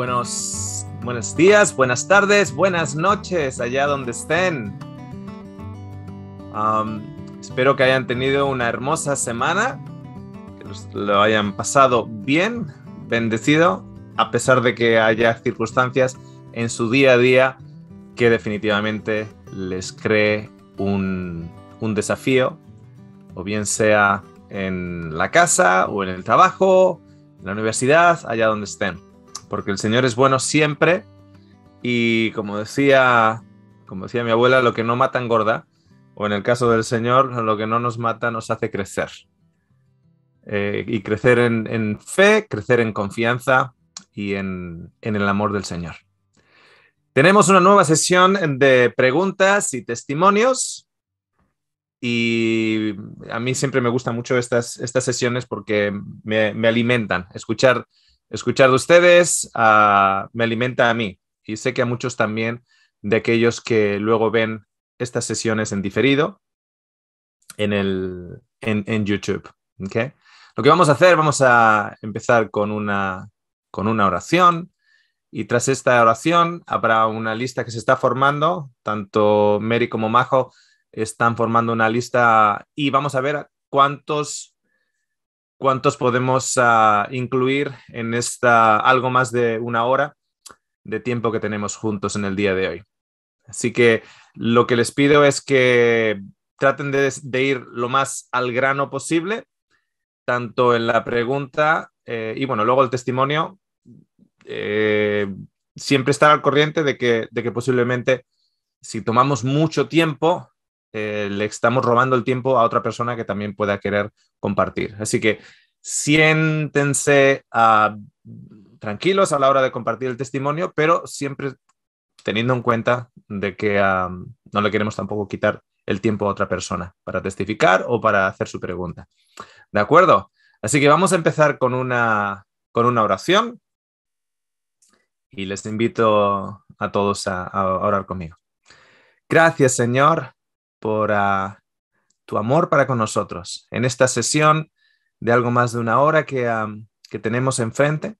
Buenos días, buenas tardes, buenas noches, allá donde estén. Espero que hayan tenido una hermosa semana, que lo hayan pasado bien, bendecido, a pesar de que haya circunstancias en su día a día que definitivamente les cree un desafío, o bien sea en la casa o en el trabajo, en la universidad, allá donde estén. Porque el Señor es bueno siempre y como decía mi abuela, lo que no mata engorda, o en el caso del Señor, lo que no nos mata nos hace crecer. Y crecer en fe, crecer en confianza y en el amor del Señor. Tenemos una nueva sesión de preguntas y testimonios y a mí siempre me gustan mucho estas sesiones porque me alimentan. Escuchar de ustedes me alimenta a mí y sé que a muchos también de aquellos que luego ven estas sesiones en diferido en YouTube. ¿Okay? Lo que vamos a hacer, vamos a empezar con una oración y tras esta oración habrá una lista que se está formando. Tanto Mary como Majo están formando una lista y vamos a ver cuántos podemos incluir en esta algo más de una hora de tiempo que tenemos juntos en el día de hoy. Así que lo que les pido es que traten de ir lo más al grano posible, tanto en la pregunta y bueno, luego el testimonio. Siempre estar al corriente de que posiblemente si tomamos mucho tiempo le estamos robando el tiempo a otra persona que también pueda querer compartir. Así que siéntense tranquilos a la hora de compartir el testimonio, pero siempre teniendo en cuenta de que no le queremos tampoco quitar el tiempo a otra persona para testificar o para hacer su pregunta. ¿De acuerdo? Así que vamos a empezar con una oración y les invito a todos a orar conmigo. Gracias, Señor, por tu amor para con nosotros en esta sesión de algo más de una hora que tenemos enfrente.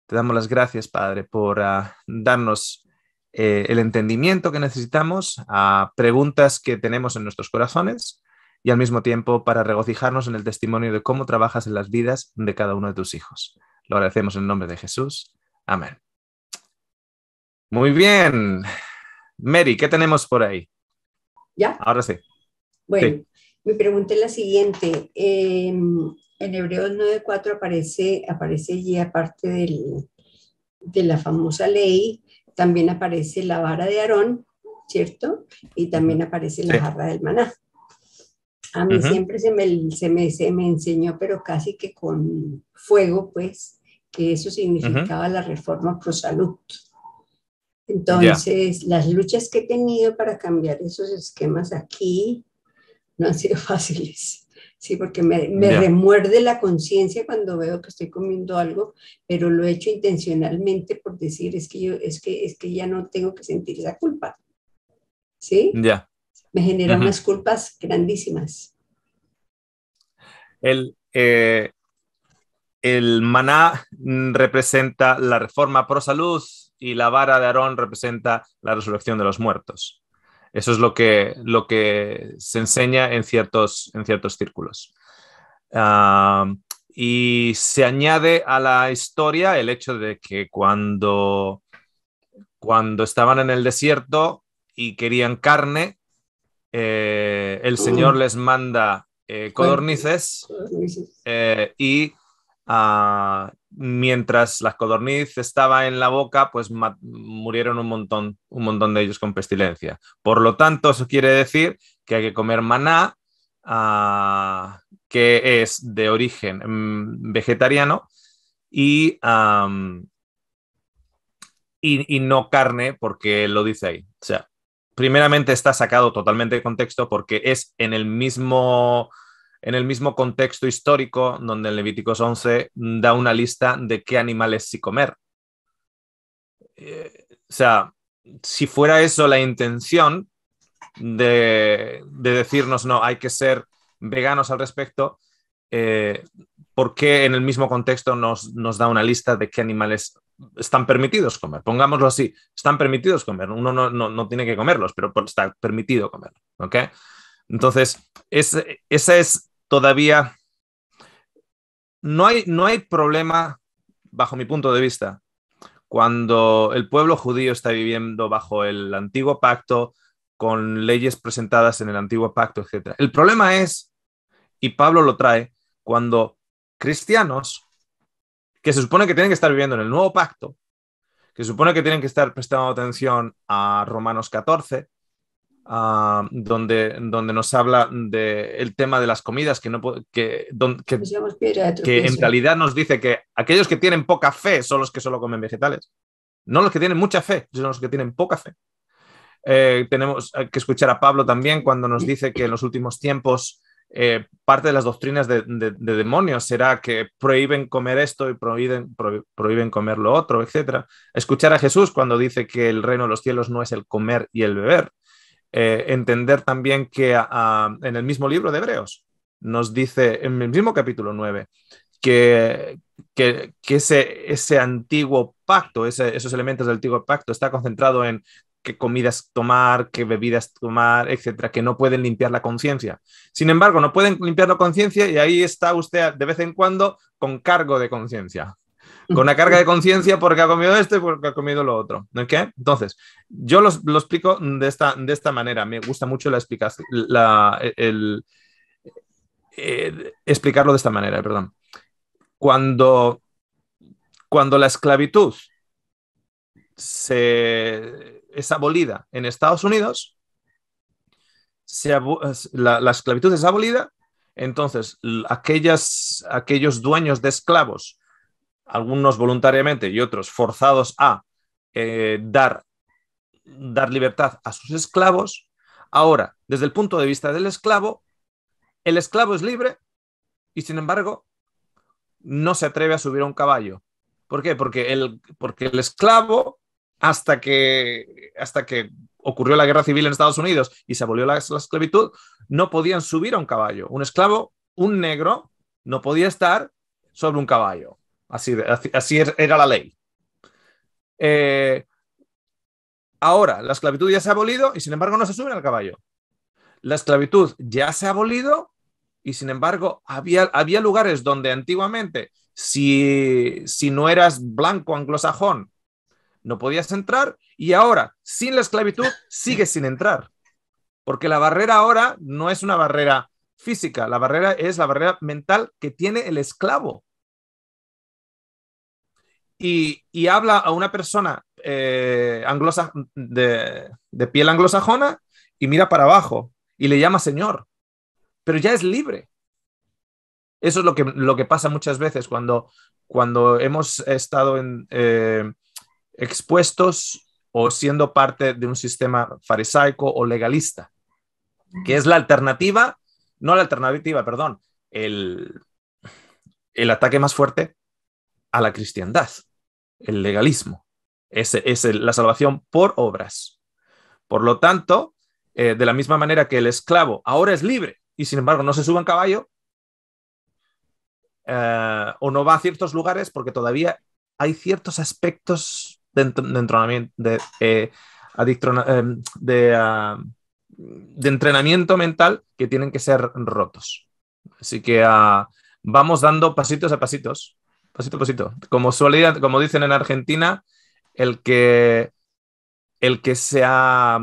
Te damos las gracias, Padre, por darnos el entendimiento que necesitamos a preguntas que tenemos en nuestros corazones y al mismo tiempo para regocijarnos en el testimonio de cómo trabajas en las vidas de cada uno de tus hijos. Lo agradecemos en el nombre de Jesús. Amén. Muy bien. Mary, ¿qué tenemos por ahí? ¿Ya? Ahora sí. Bueno, sí. Mi pregunta es la siguiente. En Hebreos 9:4 aparece allí, aparte de la famosa ley, también aparece la vara de Aarón, ¿cierto? Y también aparece la jarra del maná. A mí siempre se me enseñó, pero casi que con fuego, pues, que eso significaba la reforma pro salud. Entonces, las luchas que he tenido para cambiar esos esquemas aquí no han sido fáciles, sí, porque me remuerde la conciencia cuando veo que estoy comiendo algo, pero lo he hecho intencionalmente por decir, es que ya no tengo que sentir esa culpa, ¿sí? Me genera unas culpas grandísimas. El maná representa la reforma pro salud y la vara de Aarón representa la resurrección de los muertos. Eso es lo que se enseña en ciertos círculos. Y se añade a la historia el hecho de que cuando estaban en el desierto y querían carne, el Señor les manda codornices y mientras la codorniz estaba en la boca, pues murieron un montón de ellos con pestilencia. Por lo tanto, eso quiere decir que hay que comer maná, que es de origen vegetariano y no carne, porque lo dice ahí. O sea, primeramente está sacado totalmente de contexto porque es en el mismo contexto histórico donde en Levíticos 11 da una lista de qué animales sí comer. O sea, si fuera eso la intención de decirnos no, hay que ser veganos al respecto, ¿por qué en el mismo contexto nos da una lista de qué animales están permitidos comer, pongámoslo así, están permitidos comer, uno no tiene que comerlos, pero está permitido comerlos, ¿ok? Entonces, esa es todavía, no hay problema, bajo mi punto de vista, cuando el pueblo judío está viviendo bajo el antiguo pacto, con leyes presentadas en el antiguo pacto, etc. El problema es, y Pablo lo trae, cuando cristianos, que se supone que tienen que estar viviendo en el nuevo pacto, que se supone que tienen que estar prestando atención a Romanos 14, donde nos habla del tema de las comidas, que en realidad nos dice que aquellos que tienen poca fe son los que solo comen vegetales, no los que tienen mucha fe, sino los que tienen poca fe. Tenemos que escuchar a Pablo también cuando nos dice que en los últimos tiempos parte de las doctrinas de demonios será que prohíben comer esto y prohíben comer lo otro, etc. Escuchar a Jesús cuando dice que el reino de los cielos no es el comer y el beber. Entender también que en el mismo libro de Hebreos nos dice, en el mismo capítulo 9, que ese antiguo pacto, esos elementos del antiguo pacto está concentrado en qué comidas tomar, qué bebidas tomar, etcétera, que no pueden limpiar la conciencia. Sin embargo, no pueden limpiar la conciencia y ahí está usted de vez en cuando con cargo de conciencia. Con una carga de conciencia porque ha comido esto y porque ha comido lo otro. ¿Okay? Entonces, yo lo explico de esta manera. Me gusta mucho la explicación, explicarlo de esta manera, perdón. Cuando la esclavitud es abolida en Estados Unidos, la esclavitud es abolida, entonces aquellos dueños de esclavos, algunos voluntariamente y otros forzados a dar libertad a sus esclavos, ahora, desde el punto de vista del esclavo, el esclavo es libre y sin embargo no se atreve a subir a un caballo. ¿Por qué? Porque el esclavo, hasta que ocurrió la guerra civil en Estados Unidos y se abolió la esclavitud, no podían subir a un caballo. Un esclavo, un negro, no podía estar sobre un caballo. Así era la ley. Ahora, la esclavitud ya se ha abolido y sin embargo no se suben al caballo. La esclavitud ya se ha abolido y sin embargo había lugares donde antiguamente si no eras blanco anglosajón no podías entrar y ahora sin la esclavitud sigues sin entrar. Porque la barrera ahora no es una barrera física, la barrera es la barrera mental que tiene el esclavo. Y habla a una persona de piel anglosajona y mira para abajo y le llama señor, pero ya es libre. Eso es lo que pasa muchas veces cuando hemos estado expuestos o siendo parte de un sistema farisaico o legalista, que es la alternativa, no la alternativa, perdón, el ataque más fuerte a la cristiandad, el legalismo. Es la salvación por obras. Por lo tanto, de la misma manera que el esclavo ahora es libre y sin embargo no se sube en caballo, o no va a ciertos lugares porque todavía hay ciertos aspectos de entrenamiento, de entrenamiento mental que tienen que ser rotos. Así que vamos dando pasitos a pasitos, pasito a pasito. Como dicen en Argentina, el que se ha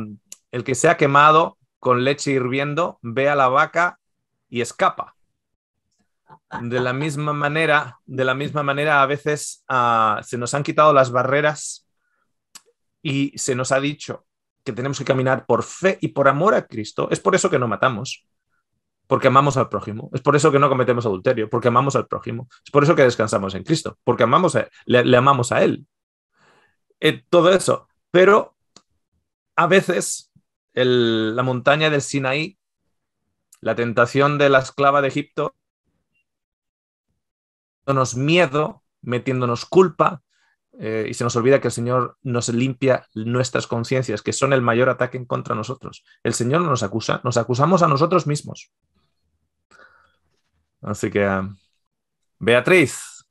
quemado con leche hirviendo ve a la vaca y escapa. De la misma manera, a veces se nos han quitado las barreras y se nos ha dicho que tenemos que caminar por fe y por amor a Cristo. Es por eso que no matamos, porque amamos al prójimo. Es por eso que no cometemos adulterio, porque amamos al prójimo. Es por eso que descansamos en Cristo, porque le amamos a Él. Todo eso. Pero a veces la montaña del Sinaí, la tentación de la esclava de Egipto, metiéndonos miedo, metiéndonos culpa, y se nos olvida que el Señor nos limpia nuestras conciencias, que son el mayor ataque en contra de nosotros. El Señor no nos acusa, nos acusamos a nosotros mismos. Así que, Beatriz,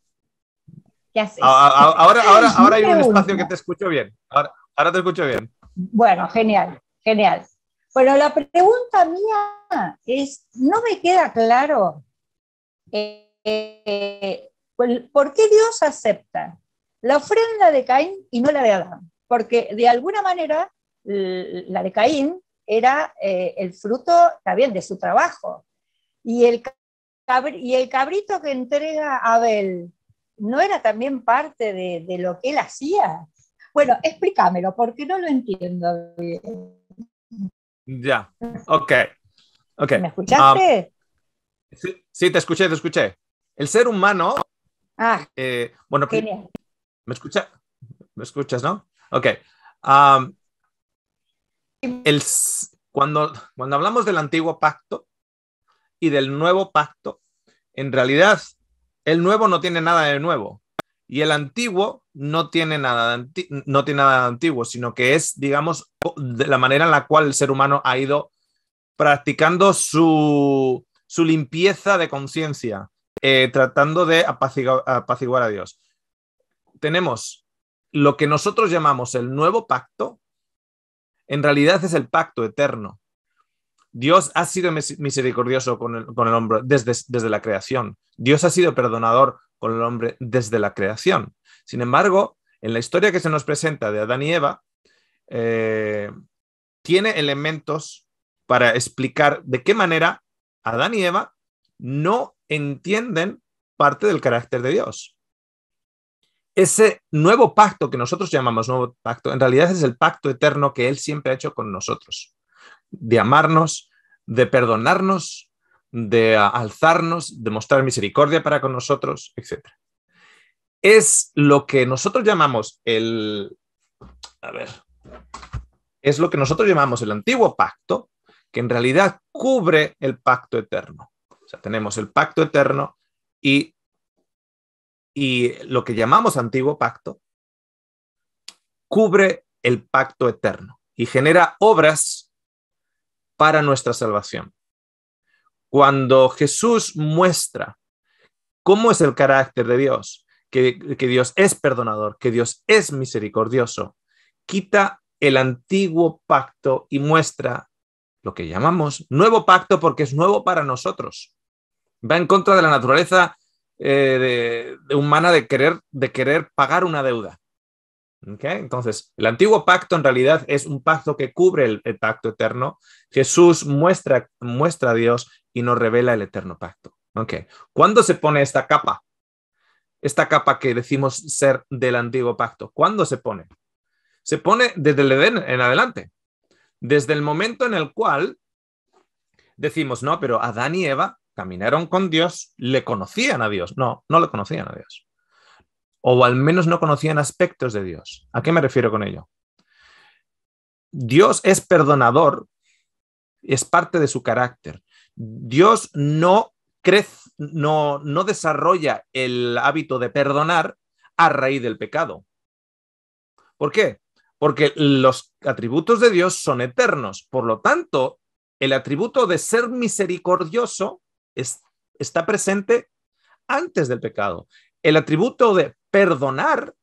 ¿Qué haces? Ahora hay un Pregunta. espacio que te escucho bien. Ahora te escucho bien. Bueno, genial, genial. Bueno, la pregunta mía es, no me queda claro por qué Dios acepta la ofrenda de Caín y no la de Adán. Porque de alguna manera la de Caín era el fruto también de su trabajo. Y el cabrito que entrega Abel, ¿no era también parte de lo que él hacía? Bueno, explícamelo, porque no lo entiendo bien. Ya, ok. ¿Me escuchaste? Sí, te escuché. El ser humano, Ah, bueno, genial. ¿me escucha? ¿Me escuchas, no? Ok. Um, cuando hablamos del antiguo pacto y del nuevo pacto, en realidad el nuevo no tiene nada de nuevo y el antiguo no tiene nada de antiguo, sino que es, digamos, de la manera en la cual el ser humano ha ido practicando su limpieza de conciencia, tratando de apaciguar a Dios. Tenemos lo que nosotros llamamos el nuevo pacto, en realidad es el pacto eterno. Dios ha sido misericordioso con el hombre desde la creación. Dios ha sido perdonador con el hombre desde la creación. Sin embargo, en la historia que se nos presenta de Adán y Eva, tiene elementos para explicar de qué manera Adán y Eva no entienden parte del carácter de Dios. Ese nuevo pacto que nosotros llamamos nuevo pacto, en realidad es el pacto eterno que Él siempre ha hecho con nosotros, de amarnos, de perdonarnos, de alzarnos, de mostrar misericordia para con nosotros, etc. Es lo que nosotros llamamos es lo que nosotros llamamos el antiguo pacto, que en realidad cubre el pacto eterno. O sea, tenemos el pacto eterno y lo que llamamos antiguo pacto cubre el pacto eterno y genera obras para nuestra salvación. Cuando Jesús muestra cómo es el carácter de Dios, que Dios es perdonador, que Dios es misericordioso, quita el antiguo pacto y muestra lo que llamamos nuevo pacto porque es nuevo para nosotros. Va en contra de la naturaleza humana de querer pagar una deuda. ¿Okay? Entonces, el antiguo pacto en realidad es un pacto que cubre el pacto eterno. Jesús muestra a Dios y nos revela el eterno pacto. Okay. ¿Cuándo se pone esta capa? Esta capa que decimos ser del antiguo pacto. ¿Cuándo se pone? Se pone desde el Edén en adelante. Desde el momento en el cual decimos, no, pero Adán y Eva caminaron con Dios, le conocían a Dios. No, no le conocían a Dios. O al menos no conocían aspectos de Dios. ¿A qué me refiero con ello? Dios es perdonador, es parte de su carácter. Dios no desarrolla el hábito de perdonar a raíz del pecado. ¿Por qué? Porque los atributos de Dios son eternos. Por lo tanto, el atributo de ser misericordioso está presente antes del pecado. El atributo de perdonar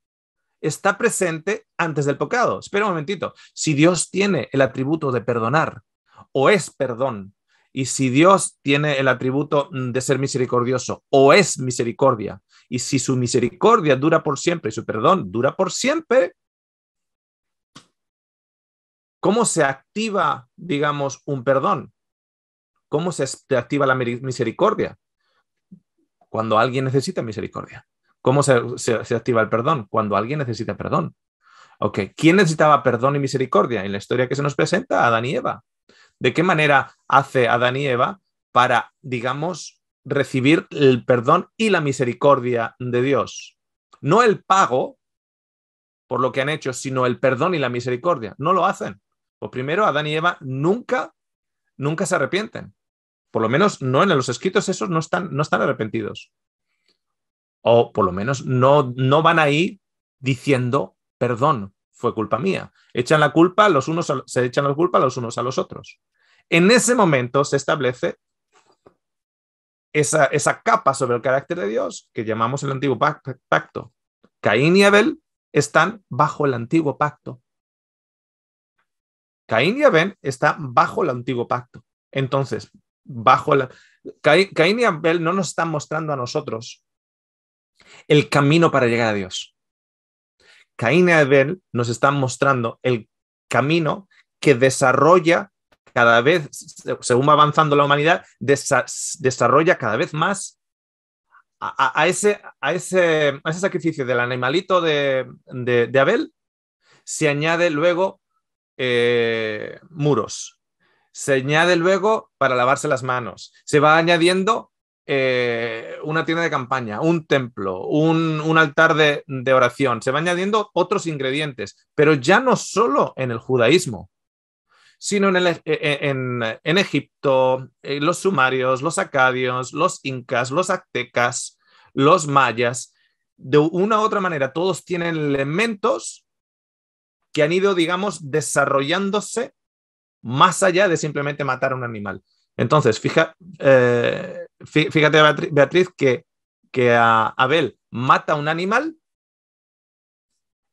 está presente antes del pecado. Espera un momentito. Si Dios tiene el atributo de perdonar o es perdón, y si Dios tiene el atributo de ser misericordioso o es misericordia, y si su misericordia dura por siempre y su perdón dura por siempre, ¿cómo se activa, digamos, un perdón? ¿Cómo se activa la misericordia? Cuando alguien necesita misericordia. ¿Cómo se activa el perdón? Cuando alguien necesita perdón. Ok, ¿quién necesitaba perdón y misericordia? En la historia que se nos presenta, Adán y Eva. ¿De qué manera hace Adán y Eva para, digamos, recibir el perdón y la misericordia de Dios? No el pago por lo que han hecho, sino el perdón y la misericordia. No lo hacen. Pues primero, Adán y Eva nunca se arrepienten. Por lo menos no en los escritos esos no están arrepentidos. O por lo menos no van ahí diciendo, perdón, fue culpa mía. Se echan la culpa los unos a los otros. En ese momento se establece esa capa sobre el carácter de Dios que llamamos el antiguo pacto. Caín y Abel están bajo el antiguo pacto. Caín y Abel están bajo el antiguo pacto. Entonces, Caín y Abel no nos están mostrando a nosotros el camino para llegar a Dios. Caín y Abel nos están mostrando el camino que desarrolla cada vez, según va avanzando la humanidad, desarrolla cada vez más a ese sacrificio del animalito de Abel, se añade luego muros, se añade luego para lavarse las manos, se va añadiendo una tienda de campaña, un templo, un altar de oración, se va añadiendo otros ingredientes, pero ya no solo en el judaísmo, sino en Egipto, los sumerios, los acadios, los incas, los aztecas, los mayas. De una u otra manera, todos tienen elementos que han ido, digamos, desarrollándose más allá de simplemente matar a un animal. Entonces, fíjate, Beatriz, que Abel mata a un animal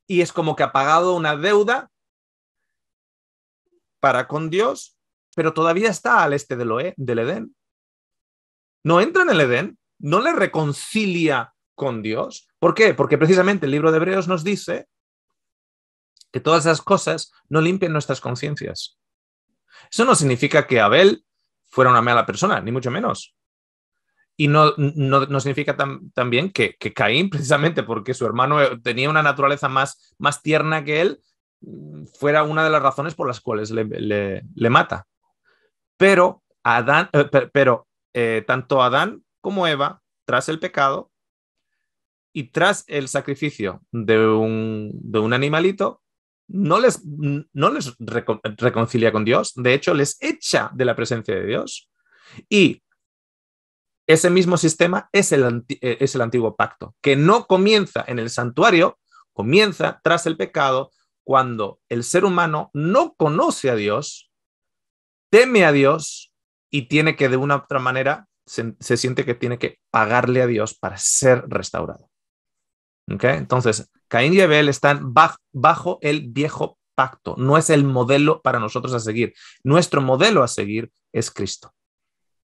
y es como que ha pagado una deuda para con Dios, pero todavía está al este del Edén. No entra en el Edén, no le reconcilia con Dios. ¿Por qué? Porque precisamente el libro de Hebreos nos dice que todas esas cosas no limpian nuestras conciencias. Eso no significa que Abel fuera una mala persona, ni mucho menos. Y no significa también que Caín, precisamente porque su hermano tenía una naturaleza más tierna que él, fuera una de las razones por las cuales le mata. Pero tanto Adán como Eva, tras el pecado y tras el sacrificio de un animalito, no les reconcilia con Dios. De hecho, les echa de la presencia de Dios. Y ese mismo sistema es el antiguo pacto, que no comienza en el santuario, comienza tras el pecado, cuando el ser humano no conoce a Dios, teme a Dios y tiene que, de una u otra manera, se siente que tiene que pagarle a Dios para ser restaurado. ¿Okay? Entonces, Caín y Abel están bajo el viejo pacto. No es el modelo para nosotros a seguir. Nuestro modelo a seguir es Cristo.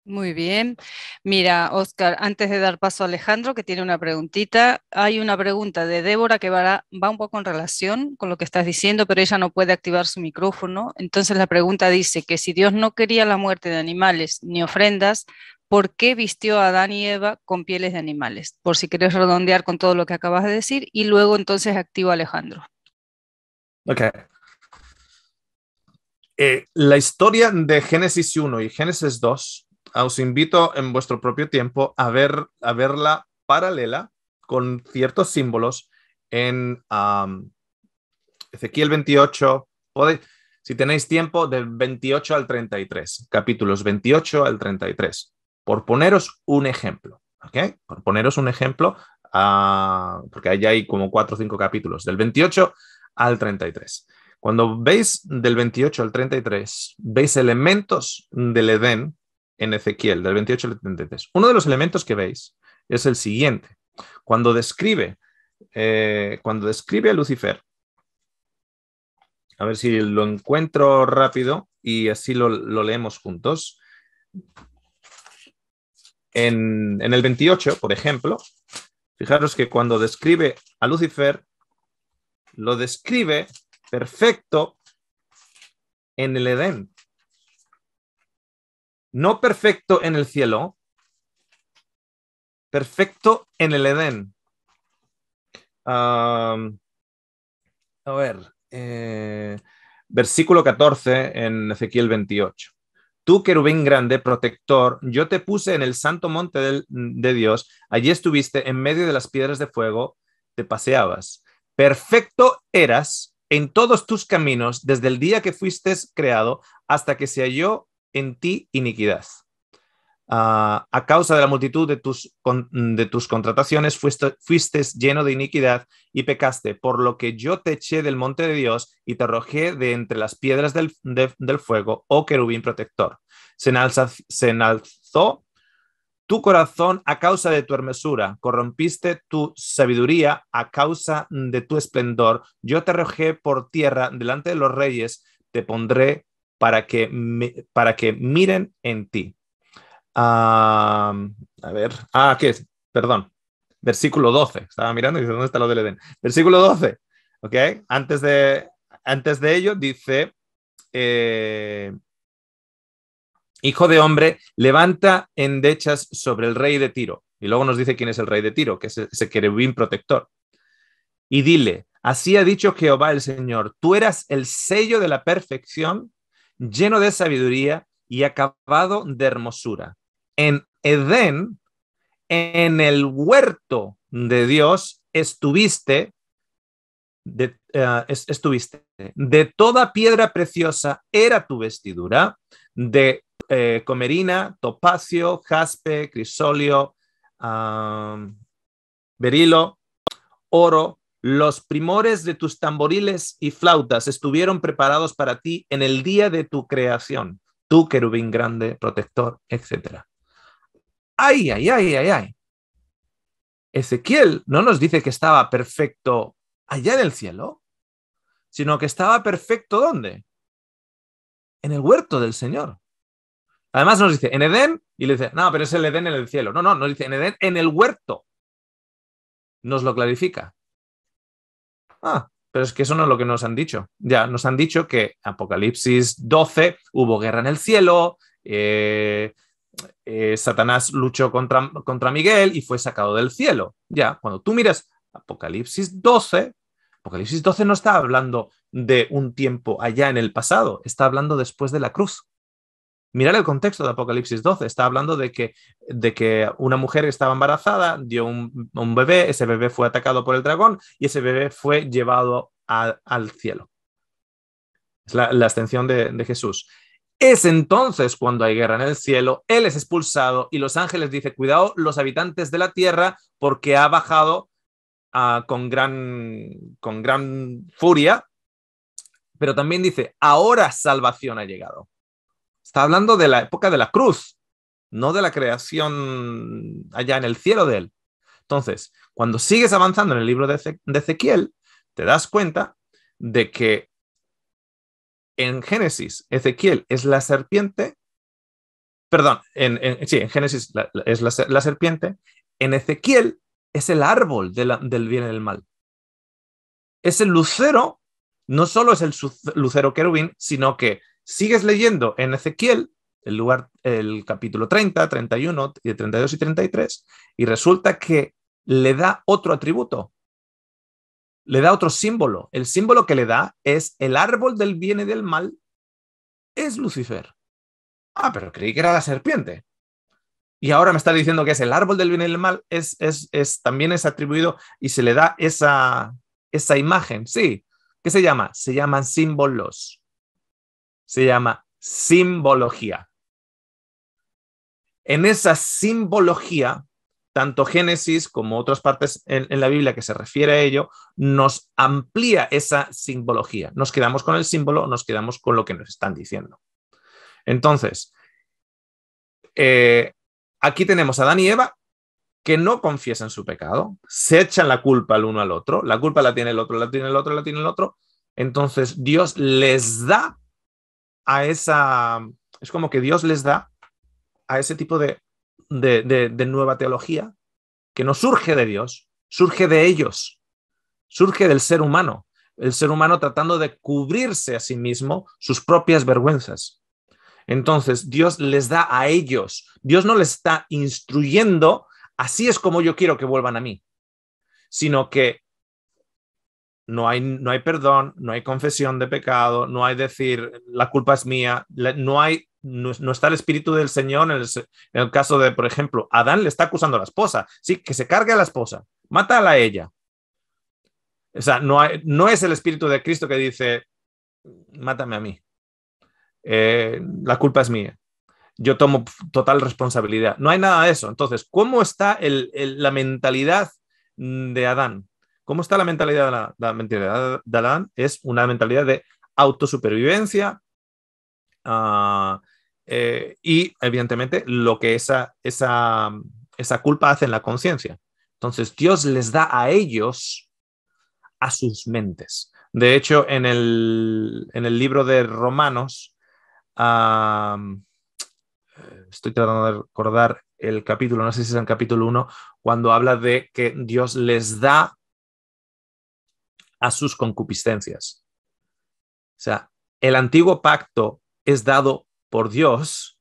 Muy bien. Mira, Óscar, antes de dar paso a Alejandro, que tiene una preguntita, hay una pregunta de Débora que va un poco en relación con lo que estás diciendo, pero ella no puede activar su micrófono. Entonces la pregunta dice que si Dios no quería la muerte de animales ni ofrendas, ¿por qué vistió a Adán y Eva con pieles de animales? Por si quieres redondear con todo lo que acabas de decir, y luego entonces activa a Alejandro. Ok. La historia de Génesis 1 y Génesis 2 os invito en vuestro propio tiempo a verla paralela con ciertos símbolos en Ezequiel 28. Si tenéis tiempo, del 28 al 33, capítulos 28 al 33, por poneros un ejemplo. ¿Okay? Por poneros un ejemplo, porque allá hay como 4 o 5 capítulos, del 28 al 33. Cuando veis del 28 al 33, veis elementos del Edén en Ezequiel, del 28 al 33. Uno de los elementos que veis es el siguiente. Cuando describe a Lucifer, a ver si lo encuentro rápido y así lo leemos juntos. En el 28, por ejemplo, fijaros que cuando describe a Lucifer, lo describe perfecto en el Edén. No perfecto en el cielo, perfecto en el Edén. A ver, versículo 14 en Ezequiel 28. Tú, querubín grande, protector, yo te puse en el santo monte de Dios, allí estuviste en medio de las piedras de fuego, te paseabas. Perfecto eras en todos tus caminos desde el día que fuiste creado hasta que se halló en ti iniquidad. A causa de la multitud de tus contrataciones fuiste lleno de iniquidad y pecaste, por lo que yo te eché del monte de Dios y te arrojé de entre las piedras del fuego, oh querubín protector. Se enalzó tu corazón a causa de tu hermosura, corrompiste tu sabiduría a causa de tu esplendor. Yo te arrojé por tierra delante de los reyes, te pondré para que miren en ti. A ver, ¿qué es? Perdón, versículo 12. Estaba mirando y dice, ¿dónde está lo del Edén? Versículo 12, ¿ok? Antes de ello dice, hijo de hombre, levanta endechas sobre el rey de Tiro. Y luego nos dice quién es el rey de Tiro, que es ese querubín protector. Y dile, así ha dicho Jehová el Señor, tú eras el sello de la perfección, lleno de sabiduría y acabado de hermosura. En Edén, en el huerto de Dios, estuviste. De toda piedra preciosa era tu vestidura, de comerina, topacio, jaspe, crisolio, berilo, oro. Los primores de tus tamboriles y flautas estuvieron preparados para ti en el día de tu creación, tú querubín grande, protector, etc. ¡Ay, ay, ay, ay, ay! Ezequiel no nos dice que estaba perfecto allá en el cielo, sino que estaba perfecto ¿dónde? En el huerto del Señor. Además nos dice en Edén y le dice, no, pero es el Edén en el cielo. No, nos dice en Edén en el huerto. Nos lo clarifica. Pero es que eso no es lo que nos han dicho. Ya nos han dicho que Apocalipsis 12 hubo guerra en el cielo, Satanás luchó contra Miguel y fue sacado del cielo. Ya, cuando tú miras Apocalipsis 12 no está hablando de un tiempo allá en el pasado, está hablando después de la cruz. Mirad el contexto de Apocalipsis 12, está hablando de que una mujer estaba embarazada, dio un bebé, ese bebé fue atacado por el dragón y ese bebé fue llevado al cielo. Es la ascensión de Jesús. Es entonces cuando hay guerra en el cielo, él es expulsado y los ángeles dicen, cuidado los habitantes de la tierra porque ha bajado con gran furia, pero también dice, ahora salvación ha llegado. Está hablando de la época de la cruz, no de la creación allá en el cielo de él. Entonces, cuando sigues avanzando en el libro de Ezequiel, te das cuenta de que en Génesis, Ezequiel es la serpiente, perdón, en Génesis es la serpiente, en Ezequiel es el árbol del bien y del mal. Es el lucero, no solo es el lucero querubín, sino que sigues leyendo en Ezequiel, el capítulo 30, 31, 32 y 33, y resulta que le da otro atributo, le da otro símbolo. El símbolo que le da es el árbol del bien y del mal, es Lucifer. Pero creí que era la serpiente. Y ahora me está diciendo que es el árbol del bien y del mal, también es atribuido y se le da esa imagen. Sí. ¿Qué se llama? Se llaman símbolos. Se llama simbología. En esa simbología, tanto Génesis como otras partes en la Biblia que se refiere a ello, nos amplía esa simbología. Nos quedamos con el símbolo, nos quedamos con lo que nos están diciendo. Entonces, aquí tenemos a Adán y Eva que no confiesan su pecado, se echan la culpa el uno al otro, la culpa la tiene el otro, la tiene el otro, la tiene el otro. Entonces Dios les da es como que Dios les da a ese tipo de nueva teología que no surge de Dios, surge de ellos, surge del ser humano, el ser humano tratando de cubrirse a sí mismo sus propias vergüenzas. Entonces Dios les da a ellos, Dios no les está instruyendo, así es como yo quiero que vuelvan a mí, sino que no hay perdón, no hay confesión de pecado, no hay decir la culpa es mía, no está el Espíritu del Señor en el caso de, por ejemplo, Adán le está acusando a la esposa, sí, que se cargue a la esposa, mátala a ella. O sea, no es el Espíritu de Cristo que dice, mátame a mí, la culpa es mía, yo tomo total responsabilidad. No hay nada de eso. Entonces, ¿cómo está la mentalidad de Adán? ¿Cómo está la mentalidad de Adán? Es una mentalidad de autosupervivencia, y evidentemente lo que esa culpa hace en la conciencia. Entonces Dios les da a ellos a sus mentes. De hecho, en el libro de Romanos, estoy tratando de recordar el capítulo, no sé si es el capítulo 1, cuando habla de que Dios les da a sus concupiscencias. O sea, el antiguo pacto es dado por Dios,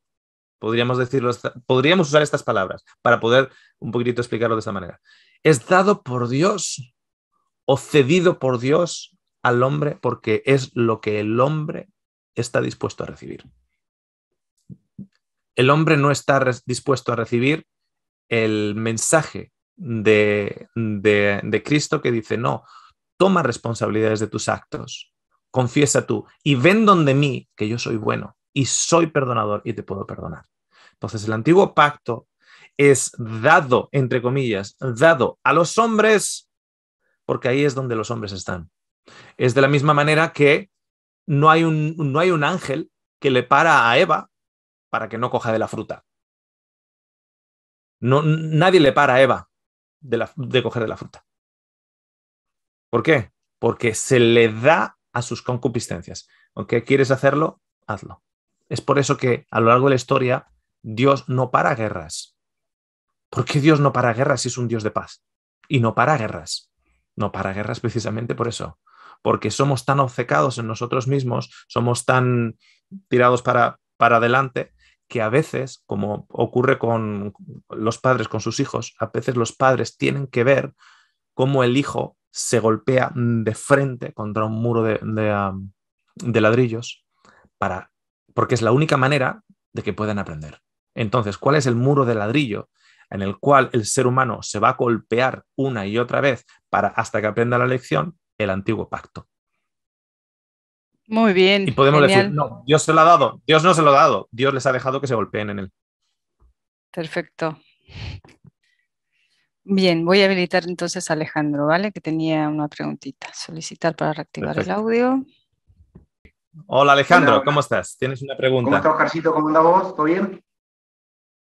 podríamos usar estas palabras para poder un poquitito explicarlo de esta manera. Es dado por Dios o cedido por Dios al hombre porque es lo que el hombre está dispuesto a recibir. El hombre no está dispuesto a recibir el mensaje de Cristo que dice, no, toma responsabilidades de tus actos, confiesa tú y ven donde mí que yo soy bueno y soy perdonador y te puedo perdonar. Entonces el antiguo pacto es dado, entre comillas, dado a los hombres porque ahí es donde los hombres están. Es de la misma manera que no hay un ángel que le para a Eva para que no coja de la fruta. No, nadie le para a Eva de coger de la fruta. ¿Por qué? Porque se le da a sus concupiscencias. Aunque quieres hacerlo, hazlo. Es por eso que a lo largo de la historia Dios no para guerras. ¿Por qué Dios no para guerras si es un Dios de paz? Y no para guerras. No para guerras precisamente por eso. Porque somos tan obcecados en nosotros mismos, somos tan tirados para adelante, que a veces, como ocurre con los padres con sus hijos, a veces los padres tienen que ver cómo el hijo se golpea de frente contra un muro de ladrillos porque es la única manera de que puedan aprender. Entonces, ¿cuál es el muro de ladrillo en el cual el ser humano se va a golpear una y otra vez hasta que aprenda la lección? El antiguo pacto. Muy bien. Y podemos genial. decir, no, Dios se lo ha dado. Dios no se lo ha dado. Dios les ha dejado que se golpeen en él. Perfecto. Bien, voy a habilitar entonces a Alejandro, ¿vale? Que tenía una preguntita. Solicitar para reactivar Perfecto. el audio. Hola Alejandro, Hola. ¿cómo estás? ¿Tienes una pregunta? ¿Cómo estás, Oscarcito? ¿Cómo andás vos? ¿Todo bien?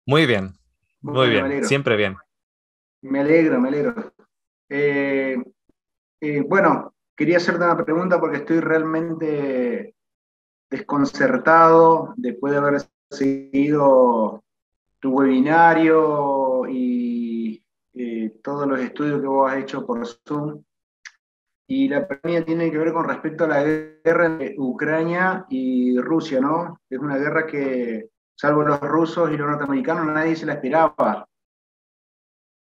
Muy bien, muy Bueno, me bien, alegro. siempre bien. Me alegro, me alegro. Bueno, quería hacerte una pregunta porque estoy realmente desconcertado después de haber seguido tu webinario y todos los estudios que vos has hecho por Zoom. Y la pregunta tiene que ver con respecto a la guerra entre Ucrania y Rusia, ¿no? Es una guerra que, salvo los rusos y los norteamericanos, nadie se la esperaba.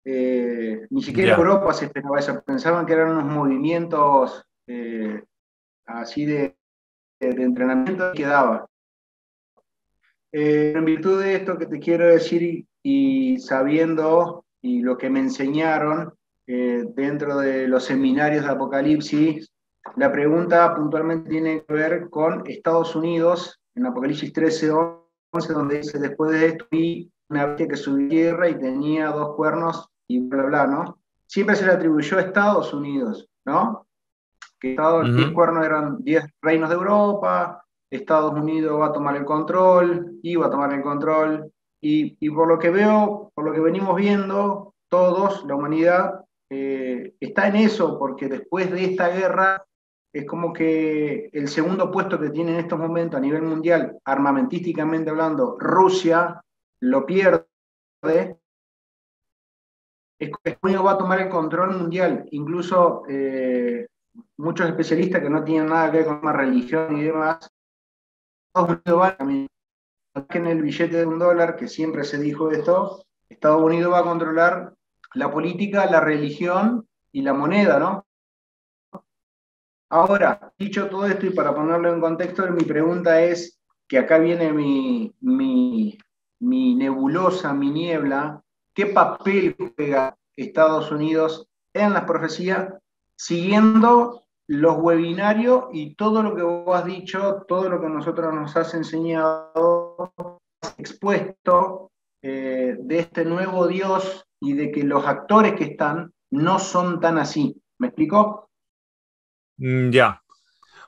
Ni siquiera Ya. Europa se esperaba eso. Pensaban que eran unos movimientos así de entrenamiento que daba. En virtud de esto que te quiero decir y sabiendo y lo que me enseñaron dentro de los seminarios de Apocalipsis, la pregunta puntualmente tiene que ver con Estados Unidos, en Apocalipsis 13:11, donde dice, después de esto vi una bestia que subió a tierra y tenía 2 cuernos y bla, bla, ¿no? Siempre se le atribuyó a Estados Unidos, ¿no? Que los 10 cuernos eran 10 reinos de Europa, Estados Unidos va a tomar el control, iba a tomar el control, y por lo que veo, por lo que venimos viendo, todos, la humanidad, está en eso, porque después de esta guerra, es como que el segundo puesto que tiene en estos momentos a nivel mundial, armamentísticamente hablando, Rusia, lo pierde. Estados Unidos va a tomar el control mundial, incluso muchos especialistas que no tienen nada que ver con la religión y demás, Estados Unidos va a caminar que en el billete de $1, que siempre se dijo esto, Estados Unidos va a controlar la política, la religión y la moneda, ¿no? Ahora, dicho todo esto y para ponerlo en contexto, mi pregunta es, que acá viene mi nebulosa, mi niebla, ¿qué papel juega Estados Unidos en las profecías siguiendo los webinarios y todo lo que vos has dicho, todo lo que nosotros nos has enseñado, expuesto de este nuevo Dios y de que los actores que están no son tan así? ¿Me explico? Ya.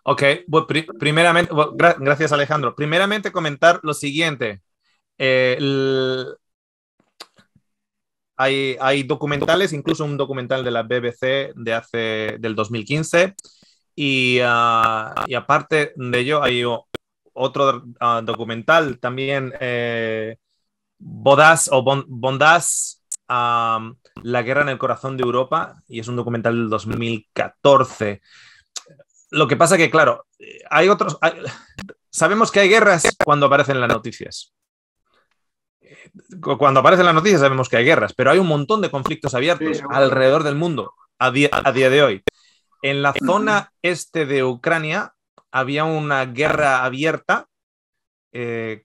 Ok, bueno, primeramente, gracias Alejandro. Primeramente comentar lo siguiente. Hay documentales, incluso un documental de la BBC del 2015 y aparte de ello hay otro documental también, Bondas, La guerra en el corazón de Europa, y es un documental del 2014. Lo que pasa que, claro, sabemos que hay guerras cuando aparecen las noticias. Cuando aparecen las noticias sabemos que hay guerras, pero hay un montón de conflictos abiertos alrededor del mundo a día de hoy. En la zona este de Ucrania había una guerra abierta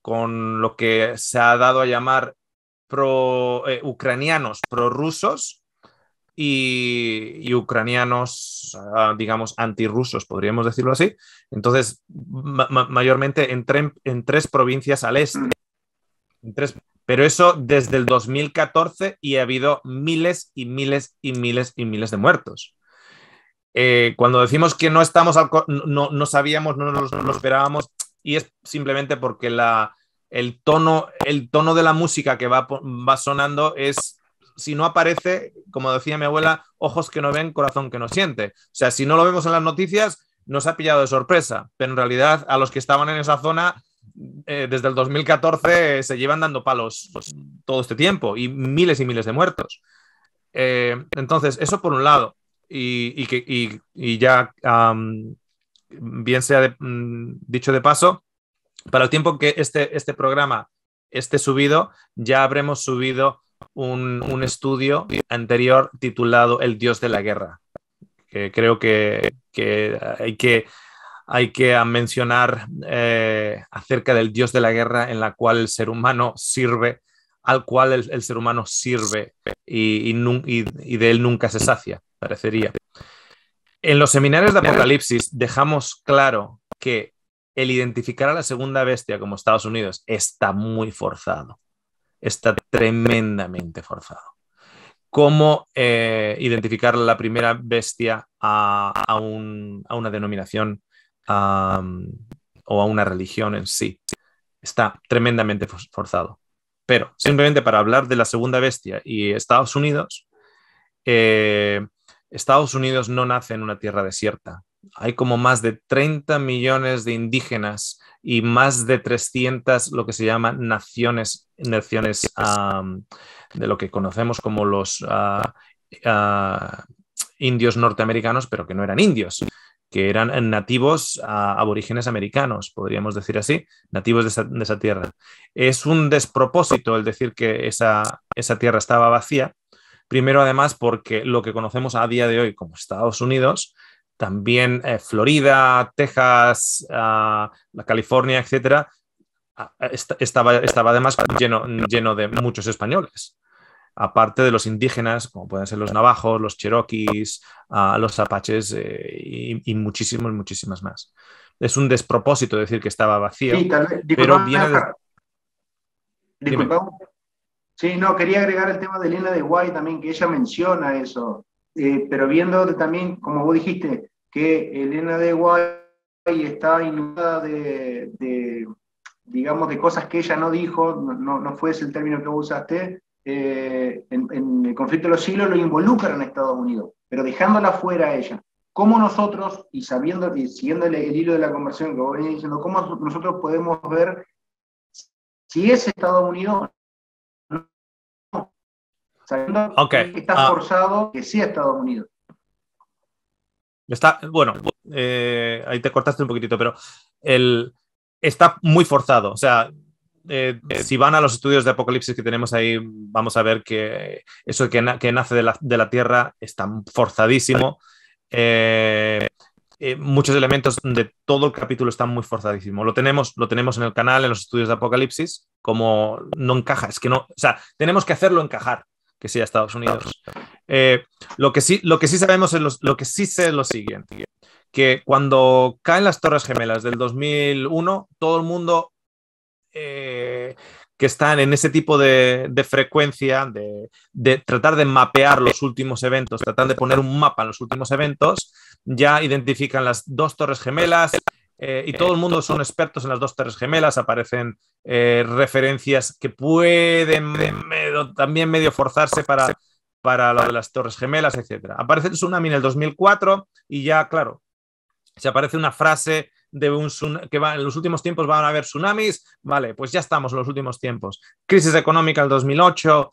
con lo que se ha dado a llamar ucranianos prorrusos y ucranianos, digamos, antirrusos, podríamos decirlo así. Entonces, mayormente en tres provincias al este. Pero eso desde el 2014 y ha habido miles y miles y miles y miles de muertos. Cuando decimos que no estamos, no sabíamos, no lo esperábamos, y es simplemente porque el tono de la música que va sonando es, si no aparece, como decía mi abuela, ojos que no ven, corazón que no siente. O sea, si no lo vemos en las noticias, nos ha pillado de sorpresa, pero en realidad a los que estaban en esa zona desde el 2014 se llevan dando palos todo este tiempo y miles de muertos. Entonces, eso por un lado. Y ya, bien sea dicho de paso, para el tiempo que este programa esté subido, ya habremos subido un estudio anterior titulado El Dios de la Guerra, que creo que hay que mencionar acerca del Dios de la guerra en la cual el ser humano sirve, al cual el ser humano sirve y de él nunca se sacia, parecería. En los seminarios de Apocalipsis dejamos claro que el identificar a la segunda bestia como Estados Unidos está muy forzado, está tremendamente forzado. ¿Cómo identificar la primera bestia a una denominación o a una religión en sí? Está tremendamente forzado. Pero simplemente para hablar de la segunda bestia y Estados Unidos, Estados Unidos no nace en una tierra desierta. Hay como más de 30 millones de indígenas y más de 300 lo que se llaman naciones de lo que conocemos como los indios norteamericanos, pero que no eran indios, que eran nativos aborígenes americanos, podríamos decir así, nativos de esa tierra. Es un despropósito el decir que esa tierra estaba vacía. Primero, además, porque lo que conocemos a día de hoy como Estados Unidos, también Florida, Texas, la California, etcétera, estaba además lleno de muchos españoles, aparte de los indígenas, como pueden ser los navajos, los cherokees, los apaches y muchísimas más. Es un despropósito decir que estaba vacío, sí, tal vez, pero viene de... Disculpa. Sí, no, quería agregar el tema de Elena de White también, que ella menciona eso, pero viendo también, como vos dijiste, que Elena de White está inundada digamos, de cosas que ella no dijo, no fue ese el término que vos usaste, en el conflicto de los siglos lo involucran a Estados Unidos, pero dejándola fuera a ella. ¿Cómo nosotros, y sabiendo y siguiendo el hilo de la conversación que vos venís diciendo, cómo nosotros podemos ver si es Estados Unidos, sabiendo que está forzado que sea Estados Unidos? Bueno, ahí te cortaste un poquitito, pero está muy forzado. O sea, si van a los estudios de Apocalipsis que tenemos ahí, vamos a ver que eso que nace de la tierra está forzadísimo. Muchos elementos de todo el capítulo están muy forzadísimos. Lo tenemos en el canal, en los estudios de Apocalipsis, como no encaja. Es que no, o sea, tenemos que hacerlo encajar, que sea Estados Unidos. Lo que sí sabemos lo que sí sé es lo siguiente, que cuando caen las Torres Gemelas del 2001, todo el mundo que están en ese tipo de frecuencia, de tratar de mapear los últimos eventos, tratar de poner un mapa en los últimos eventos, ya identifican las dos torres gemelas y todo el mundo son expertos en las dos torres gemelas, aparecen referencias que pueden también medio forzarse para lo de las torres gemelas, etc. Aparece el tsunami en el 2004 y ya, claro, se aparece una frase de que en los últimos tiempos van a haber tsunamis, vale, pues ya estamos en los últimos tiempos. Crisis económica el 2008,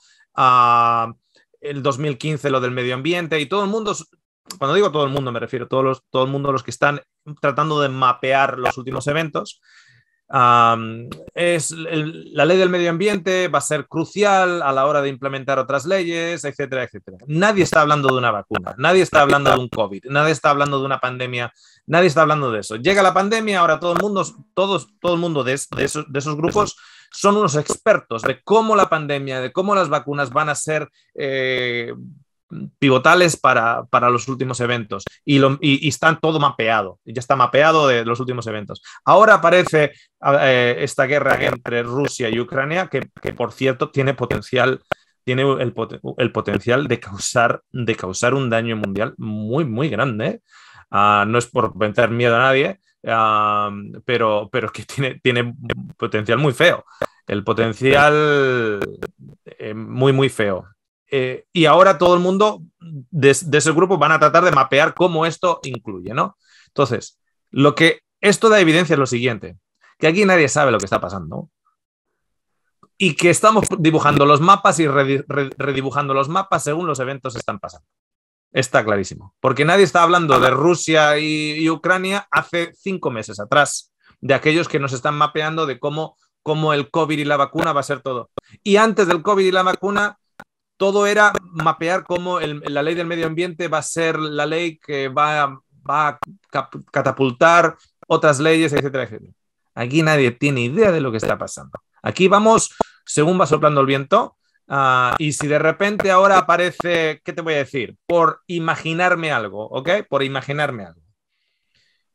el 2015 lo del medio ambiente y todo el mundo, cuando digo todo el mundo me refiero a todo el mundo los que están tratando de mapear los últimos eventos. La ley del medio ambiente va a ser crucial a la hora de implementar otras leyes, etcétera, etcétera. Nadie está hablando de una vacuna, nadie está hablando de un COVID, nadie está hablando de una pandemia, nadie está hablando de eso. Llega la pandemia, ahora todo el mundo de esos grupos son unos expertos de cómo la pandemia, de cómo las vacunas van a ser pivotales para los últimos eventos y están todo mapeado, ya está mapeado de los últimos eventos. Ahora aparece esta guerra entre Rusia y Ucrania que por cierto tiene el potencial de causar un daño mundial muy, muy grande. No es por meter miedo a nadie, pero que tiene potencial muy feo. El potencial muy, muy feo. Y ahora todo el mundo de ese grupo van a tratar de mapear cómo esto incluye, ¿no? Entonces, lo que esto da evidencia es lo siguiente, que aquí nadie sabe lo que está pasando y que estamos dibujando los mapas y redibujando los mapas según los eventos están pasando. Está clarísimo, porque nadie está hablando de Rusia y Ucrania hace 5 meses atrás, de aquellos que nos están mapeando de cómo el COVID y la vacuna va a ser todo. Y antes del COVID y la vacuna, todo era mapear cómo la ley del medio ambiente va a ser la ley que va a catapultar otras leyes, etcétera, etcétera. Aquí nadie tiene idea de lo que está pasando. Aquí vamos según va soplando el viento. Y si de repente ahora aparece, ¿qué te voy a decir? Por imaginarme algo, ¿ok? Por imaginarme algo.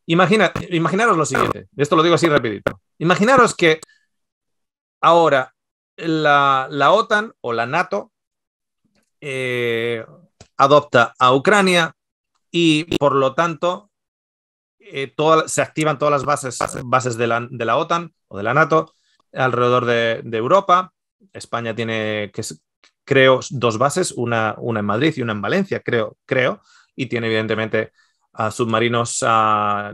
Imaginaros lo siguiente. Esto lo digo así rapidito. Imaginaros que ahora la OTAN o la NATO adopta a Ucrania y por lo tanto se activan todas las bases de la OTAN o de la NATO alrededor de Europa. España tiene, creo, 2 bases, una en Madrid y una en Valencia, creo, y tiene evidentemente submarinos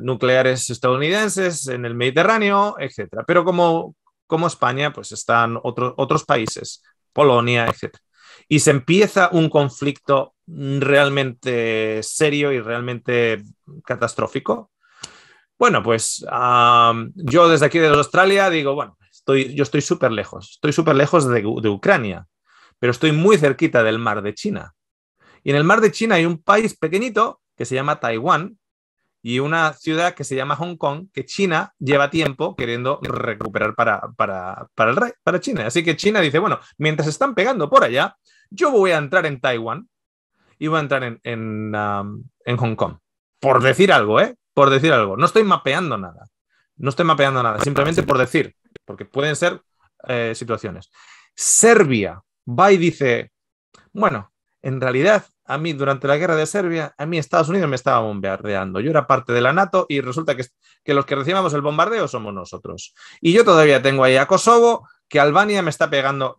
nucleares estadounidenses en el Mediterráneo, etc. Pero como España, pues están otros países, Polonia, etc. Y se empieza un conflicto realmente serio y realmente catastrófico. Bueno, pues yo desde aquí de Australia digo, bueno, yo estoy súper lejos de Ucrania, pero estoy muy cerquita del mar de China. Y en el mar de China hay un país pequeñito que se llama Taiwán y una ciudad que se llama Hong Kong, que China lleva tiempo queriendo recuperar para China. Así que China dice, bueno, mientras están pegando por allá, yo voy a entrar en Taiwán y voy a entrar en Hong Kong. Por decir algo, ¿eh? Por decir algo. No estoy mapeando nada. Simplemente por decir, porque pueden ser situaciones. Serbia va y dice, bueno, en realidad a mí durante la guerra de Serbia, a mí Estados Unidos me estaba bombardeando. Yo era parte de la NATO y resulta que los que recibamos el bombardeo somos nosotros. Y yo todavía tengo ahí a Kosovo, que Albania me está pegando,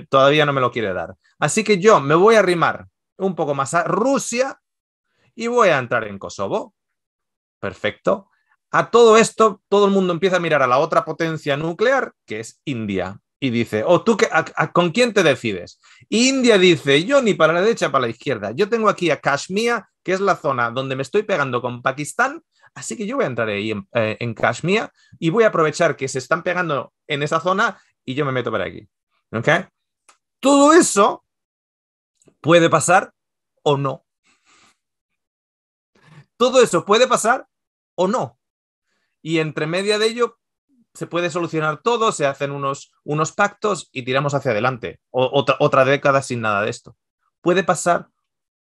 todavía no me lo quiere dar. Así que yo me voy a arrimar un poco más a Rusia y voy a entrar en Kosovo. Perfecto. A todo esto, todo el mundo empieza a mirar a la otra potencia nuclear, que es India. Y dice, ¿tú con quién te decides? India dice, yo ni para la derecha ni para la izquierda. Yo tengo aquí a Kashmir, que es la zona donde me estoy pegando con Pakistán, así que yo voy a entrar ahí en Kashmir y voy a aprovechar que se están pegando en esa zona y yo me meto por aquí. ¿Ok? Todo eso puede pasar o no. Todo eso puede pasar o no. Y entre media de ello se puede solucionar todo, se hacen unos pactos y tiramos hacia adelante. Otra década sin nada de esto. ¿Puede pasar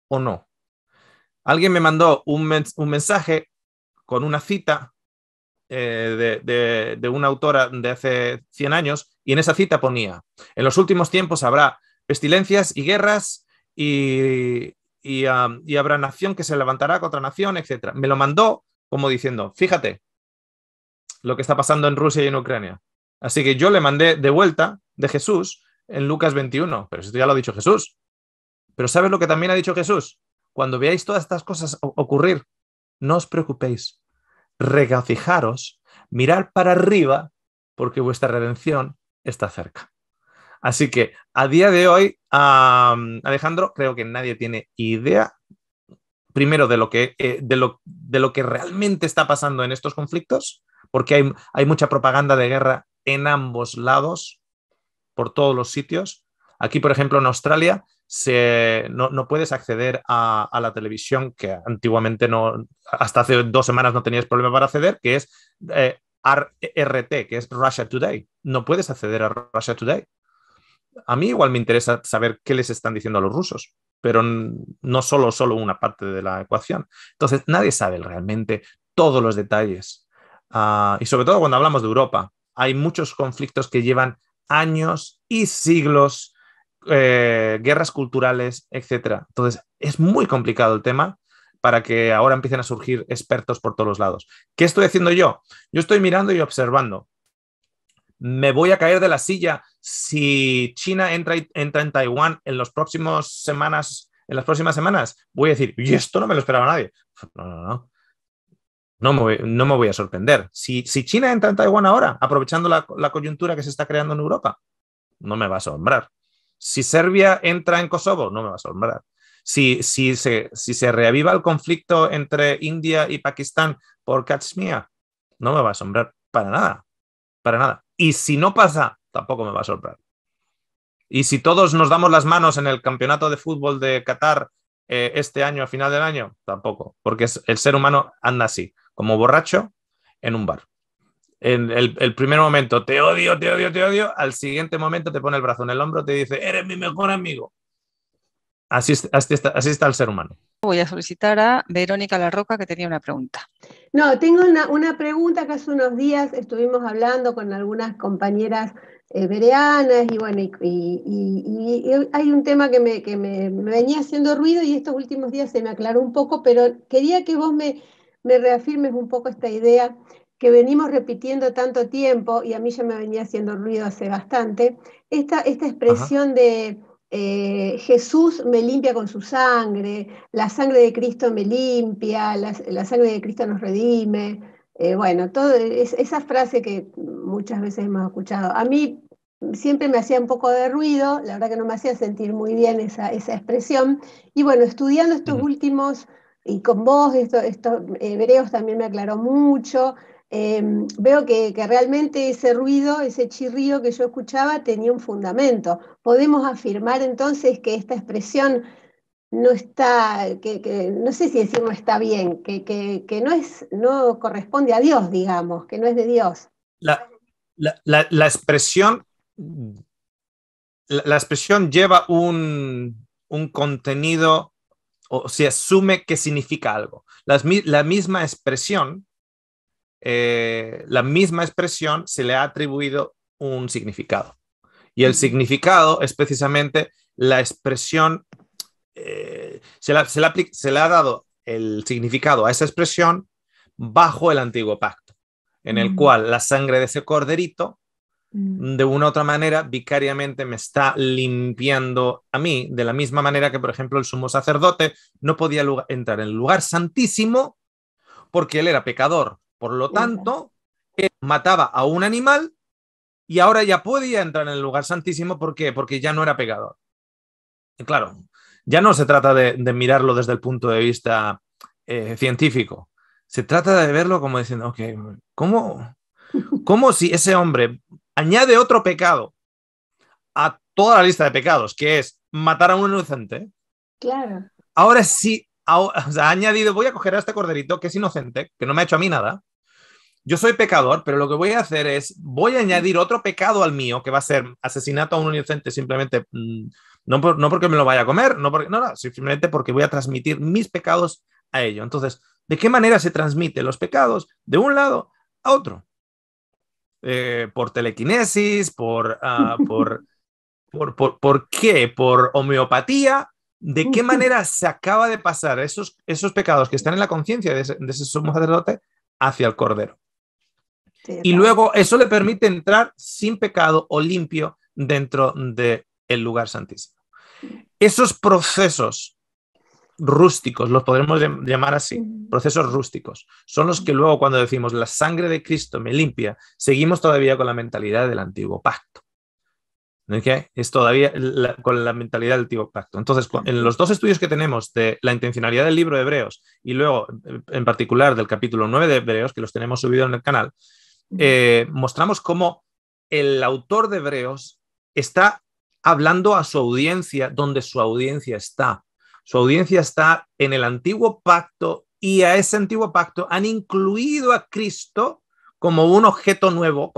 o no? Alguien me mandó un mensaje con una cita de una autora de hace 100 años Y en esa cita ponía, en los últimos tiempos habrá pestilencias y guerras y habrá nación que se levantará contra nación, etc. Me lo mandó como diciendo, fíjate lo que está pasando en Rusia y en Ucrania. Así que yo le mandé de vuelta de Jesús en Lucas 21, pero esto ya lo ha dicho Jesús. Pero ¿sabes lo que también ha dicho Jesús? Cuando veáis todas estas cosas ocurrir, no os preocupéis, regocijaros, mirad para arriba, porque vuestra redención está cerca. Así que a día de hoy, Alejandro, creo que nadie tiene idea, primero, de lo que realmente está pasando en estos conflictos, porque hay mucha propaganda de guerra en ambos lados, por todos los sitios. Aquí, por ejemplo, en Australia, no puedes acceder a la televisión, que antiguamente no, hasta hace 2 semanas no tenías problema para acceder, que es RT, que es Russia Today. No puedes acceder a Russia Today. A mí igual me interesa saber qué les están diciendo a los rusos, pero no solo una parte de la ecuación. Entonces, nadie sabe realmente todos los detalles. Y sobre todo cuando hablamos de Europa, hay muchos conflictos que llevan años y siglos, guerras culturales, etc. Entonces, es muy complicado el tema para que ahora empiecen a surgir expertos por todos los lados. ¿Qué estoy haciendo yo? Yo estoy mirando y observando. ¿Me voy a caer de la silla si China entra en Taiwán en las próximas semanas? Voy a decir, y esto no me lo esperaba nadie. No. No me voy a sorprender. Si China entra en Taiwán ahora, aprovechando la coyuntura que se está creando en Europa, no me va a asombrar. Si Serbia entra en Kosovo, no me va a asombrar. Si se reaviva el conflicto entre India y Pakistán por Kashmir, no me va a asombrar para nada. Para nada. Y si no pasa, tampoco me va a asombrar. Y si todos nos damos las manos en el campeonato de fútbol de Qatar este año, a final del año, tampoco. Porque el ser humano anda así, como borracho en un bar. En el primer momento te odio, al siguiente momento te pone el brazo en el hombro, te dice, eres mi mejor amigo. Así está el ser humano. Voy a solicitar a Verónica Larroca, que tenía una pregunta. No, tengo una pregunta que hace unos días estuvimos hablando con algunas compañeras bereanas y bueno, y hay un tema que me venía haciendo ruido y estos últimos días se me aclaró un poco, pero quería que vos me reafirmes un poco esta idea que venimos repitiendo tanto tiempo y a mí ya me venía haciendo ruido hace bastante, esta expresión Ajá. de Jesús me limpia con su sangre, la sangre de Cristo me limpia, la sangre de Cristo nos redime. Bueno, esa frase que muchas veces hemos escuchado. A mí siempre me hacía un poco de ruido, la verdad que no me hacía sentir muy bien esa expresión. Y bueno, estudiando estos últimos, y con vos, estos hebreos también me aclaró mucho. Veo que realmente ese ruido, ese chirrío que yo escuchaba tenía un fundamento. Podemos afirmar entonces que esta expresión no está, que no sé si decir no está bien, que no corresponde a Dios, digamos, que no es de Dios. La expresión lleva un contenido, o se asume que significa algo. La misma expresión se le ha atribuido un significado. Y el significado es precisamente la expresión, se le ha dado el significado a esa expresión bajo el antiguo pacto, en el cual la sangre de ese corderito, de una u otra manera, vicariamente me está limpiando a mí, de la misma manera que, por ejemplo, el sumo sacerdote no podía entrar en el lugar santísimo porque él era pecador. Por lo tanto, él mataba a un animal y ahora ya podía entrar en el lugar santísimo. ¿Por qué? Porque ya no era pecador. Y claro, ya no se trata de mirarlo desde el punto de vista científico. Se trata de verlo como diciendo, ok, ¿cómo si ese hombre añade otro pecado a toda la lista de pecados, que es matar a un inocente? Claro. Ahora sí, o sea, ha añadido, voy a coger a este corderito que es inocente, que no me ha hecho a mí nada. Yo soy pecador, pero lo que voy a hacer es, voy a añadir otro pecado al mío, que va a ser asesinato a un inocente simplemente, no porque me lo vaya a comer, no, simplemente porque voy a transmitir mis pecados a ello. Entonces, ¿de qué manera se transmiten los pecados de un lado a otro? por telequinesis, ¿por qué? ¿Por homeopatía? ¿De qué manera se acaba de pasar esos pecados que están en la conciencia de ese sumo sacerdote hacia el Cordero? Sí, Y luego eso le permite entrar sin pecado o limpio dentro del lugar santísimo. Esos procesos rústicos, los podremos llamar así, procesos rústicos, son los que luego cuando decimos la sangre de Cristo me limpia, seguimos todavía con la mentalidad del antiguo pacto. ¿Okay? Es todavía con la mentalidad del antiguo pacto. Entonces, en los dos estudios que tenemos de la intencionalidad del libro de Hebreos y luego en particular del capítulo 9 de Hebreos, que los tenemos subidos en el canal, mostramos cómo el autor de Hebreos está hablando a su audiencia donde su audiencia está. Su audiencia está en el antiguo pacto y a ese antiguo pacto han incluido a Cristo como un objeto nuevo,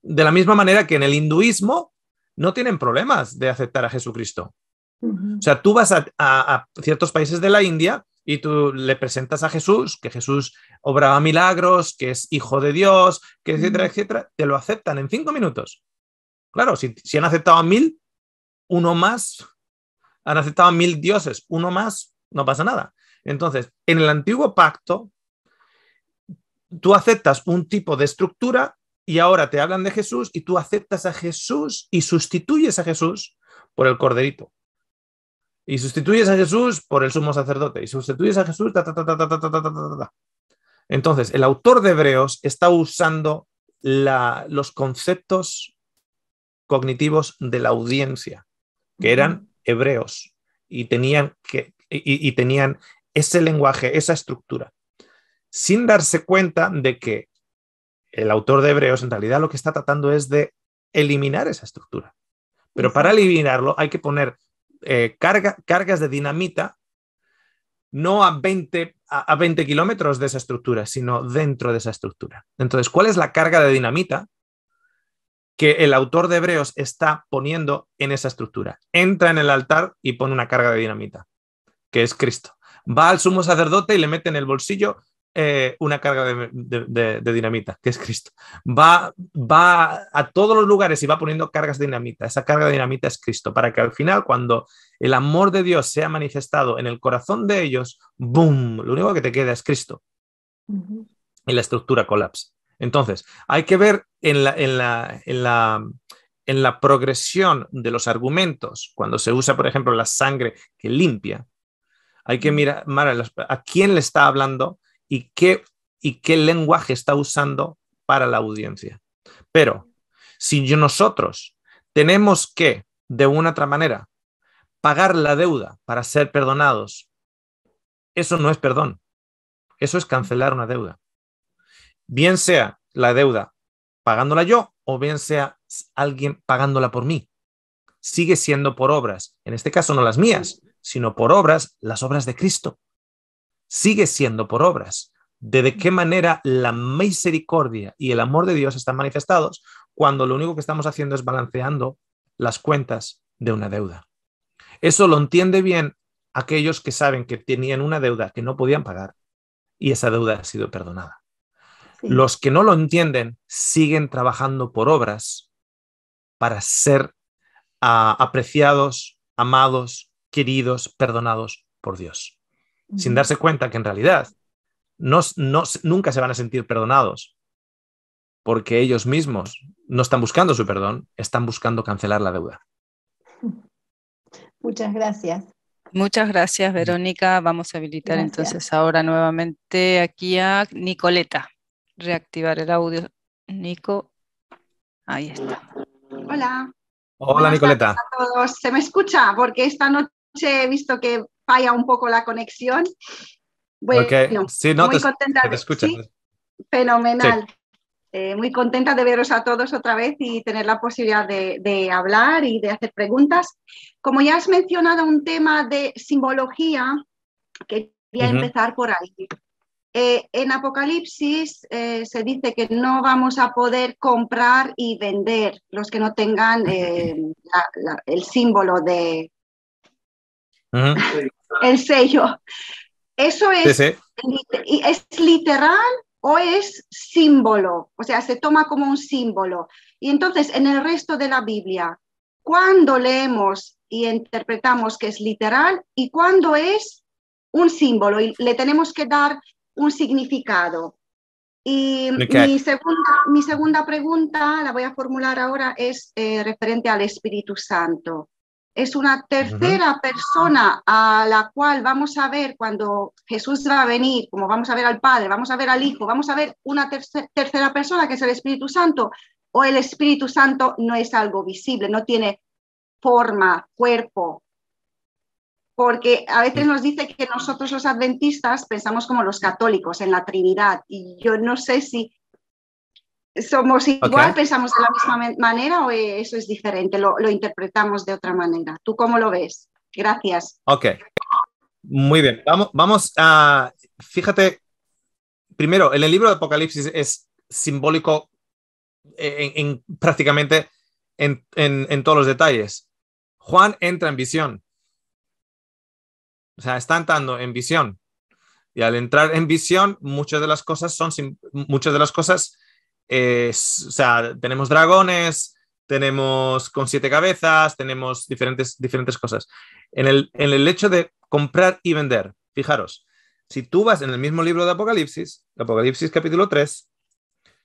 de la misma manera que en el hinduismo no tienen problemas de aceptar a Jesucristo. O sea, tú vas a ciertos países de la India y tú le presentas a Jesús, que Jesús obraba milagros, que es hijo de Dios, que etcétera, etcétera, te lo aceptan en 5 minutos. Claro, si han aceptado a 1000, uno más, han aceptado a 1000 dioses, uno más, no pasa nada. Entonces, en el antiguo pacto, tú aceptas un tipo de estructura y ahora te hablan de Jesús y tú aceptas a Jesús y sustituyes a Jesús por el corderito. Y sustituyes a Jesús por el sumo sacerdote. Y sustituyes a Jesús. Entonces, el autor de Hebreos está usando los conceptos cognitivos de la audiencia, que eran hebreos y tenían ese lenguaje, esa estructura, sin darse cuenta de que el autor de Hebreos en realidad lo que está tratando es de eliminar esa estructura. Pero para eliminarlo hay que poner cargas de dinamita no a 20 kilómetros de esa estructura, sino dentro de esa estructura. Entonces, ¿cuál es la carga de dinamita que el autor de Hebreos está poniendo en esa estructura? Entra en el altar y pone una carga de dinamita, que es Cristo. Va al sumo sacerdote y le mete en el bolsillo una carga de dinamita, que es Cristo. Va a todos los lugares y va poniendo cargas de dinamita. Esa carga de dinamita es Cristo, para que al final, cuando el amor de Dios sea manifestado en el corazón de ellos, ¡boom!, lo único que te queda es Cristo. Y la estructura colapsa. Entonces, hay que ver en la progresión de los argumentos, cuando se usa, por ejemplo, la sangre que limpia, hay que mirar a quién le está hablando y qué lenguaje está usando para la audiencia. Pero si nosotros tenemos que, de una otra manera, pagar la deuda para ser perdonados, eso no es perdón, eso es cancelar una deuda. Bien sea la deuda pagándola yo o bien sea alguien pagándola por mí. Sigue siendo por obras, en este caso no las mías, sino por obras, las obras de Cristo. Sigue siendo por obras. ¿De qué manera la misericordia y el amor de Dios están manifestados cuando lo único que estamos haciendo es balanceando las cuentas de una deuda? Eso lo entiende bien aquellos que saben que tenían una deuda que no podían pagar y esa deuda ha sido perdonada. Sí. Los que no lo entienden siguen trabajando por obras para ser apreciados, amados, queridos, perdonados por Dios, sin darse cuenta que en realidad nunca se van a sentir perdonados porque ellos mismos no están buscando su perdón, están buscando cancelar la deuda. Muchas gracias. Muchas gracias, Verónica. Vamos a habilitar entonces ahora nuevamente aquí a Nicoleta. Reactivar el audio. Nico, ahí está. Hola. Hola, Nicoleta. A todos. ¿Se me escucha? Porque esta noche he visto que falla un poco la conexión. Bueno, sí, no, muy contenta te escuchas. ¿Sí? Fenomenal. Sí. Muy contenta de veros a todos otra vez y tener la posibilidad de hablar y de hacer preguntas. Como ya has mencionado un tema de simbología, quería empezar por ahí. En Apocalipsis se dice que no vamos a poder comprar y vender los que no tengan el símbolo de el sello. ¿Eso es, sí. es literal o es símbolo, o sea, se toma como un símbolo. Y entonces, en el resto de la Biblia, ¿cuándo leemos y interpretamos que es literal y cuándo es un símbolo y le tenemos que dar un significado? Y Okay. mi segunda pregunta, la voy a formular ahora, es referente al Espíritu Santo. Es una tercera persona a la cual vamos a ver cuando Jesús va a venir, como vamos a ver al Padre, vamos a ver al Hijo, vamos a ver una tercera persona que es el Espíritu Santo, o el Espíritu Santo no es algo visible, no tiene forma, cuerpo. Porque a veces nos dice que nosotros los adventistas pensamos como los católicos en la Trinidad, y yo no sé si somos igual, pensamos de la misma manera o eso es diferente, lo interpretamos de otra manera. ¿Tú cómo lo ves? Gracias. Ok, muy bien. Vamos a, fíjate, primero, en el libro de Apocalipsis es simbólico prácticamente en todos los detalles. Juan entra en visión. O sea, está entrando en visión. Y al entrar en visión, muchas de las cosas, o sea, tenemos dragones, tenemos con 7 cabezas, tenemos diferentes cosas. En el hecho de comprar y vender, fijaros, si tú vas en el mismo libro de Apocalipsis capítulo 3,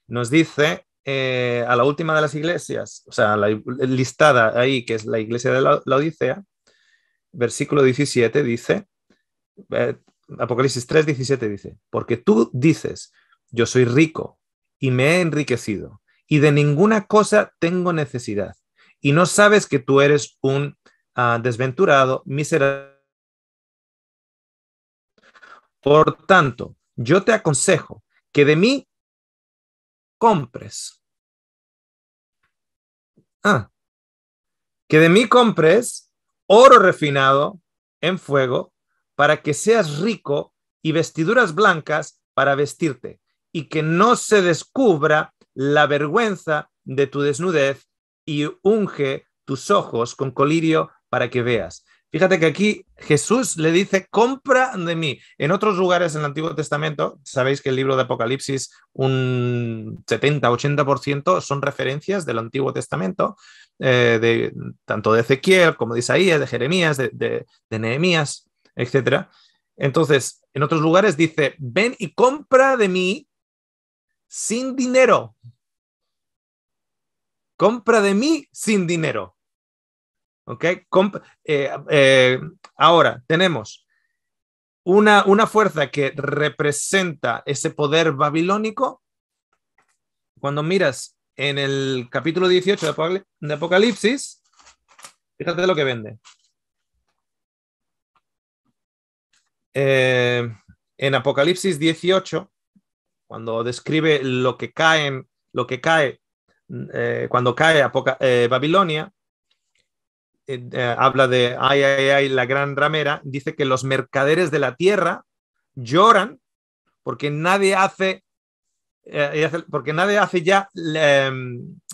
nos dice a la última de las iglesias, o sea, la listada ahí, que es la iglesia de la Odisea, versículo 17 dice, Apocalipsis 3:17 dice, porque tú dices, yo soy rico y me he enriquecido y de ninguna cosa tengo necesidad, y no sabes que tú eres un desventurado, miserable. Por tanto, yo te aconsejo que de mí compres. Que de mí compres oro refinado en fuego para que seas rico y vestiduras blancas para vestirte y que no se descubra la vergüenza de tu desnudez y unge tus ojos con colirio para que veas. Fíjate que aquí Jesús le dice, compra de mí. En otros lugares en el Antiguo Testamento, sabéis que el libro de Apocalipsis, un 70-80% son referencias del Antiguo Testamento, tanto de Ezequiel como de Isaías, de Jeremías, de Nehemías, etc. Entonces, en otros lugares dice, ven y compra de mí sin dinero. Compra de mí sin dinero. ¿Ok? Ahora tenemos una fuerza que representa ese poder babilónico. Cuando miras en el capítulo 18 de Apocalipsis, fíjate lo que vende. En Apocalipsis 18, cuando describe lo que cae cuando cae Babilonia, habla de ay, la gran ramera, dice que los mercaderes de la tierra lloran porque nadie hace ya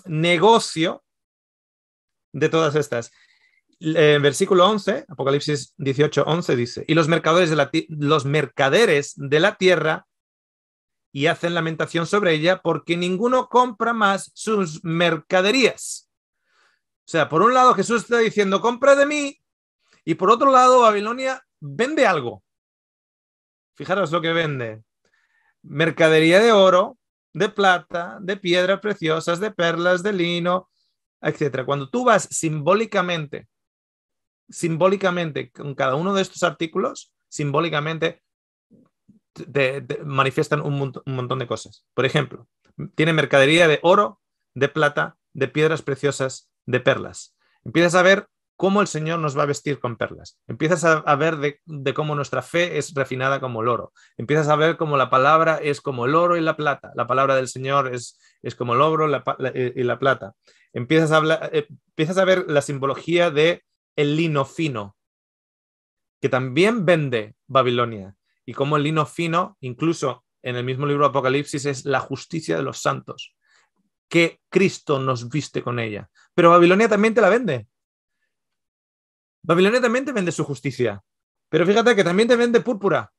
negocio de todas estas. Versículo 11, Apocalipsis 18:11 dice, y los mercaderes de la tierra y hacen lamentación sobre ella porque ninguno compra más sus mercaderías. O sea, por un lado Jesús está diciendo, compra de mí, y por otro lado Babilonia vende algo. Fijaros lo que vende. Mercadería de oro, de plata, de piedras preciosas, de perlas, de lino, etc. Cuando tú vas simbólicamente con cada uno de estos artículos, simbólicamente te manifiestan un montón de cosas. Por ejemplo, tiene mercadería de oro, de plata, de piedras preciosas, de perlas. Empiezas a ver cómo el Señor nos va a vestir con perlas. Empiezas a ver de cómo nuestra fe es refinada como el oro. Empiezas a ver cómo la palabra es como el oro y la plata. La palabra del Señor es como el oro y la plata. Empiezas a ver la simbología de el lino fino, que también vende Babilonia. Y como el lino fino, incluso en el mismo libro de Apocalipsis, es la justicia de los santos, que Cristo nos viste con ella. Pero Babilonia también te la vende. Babilonia también te vende su justicia. Pero fíjate que también te vende púrpura.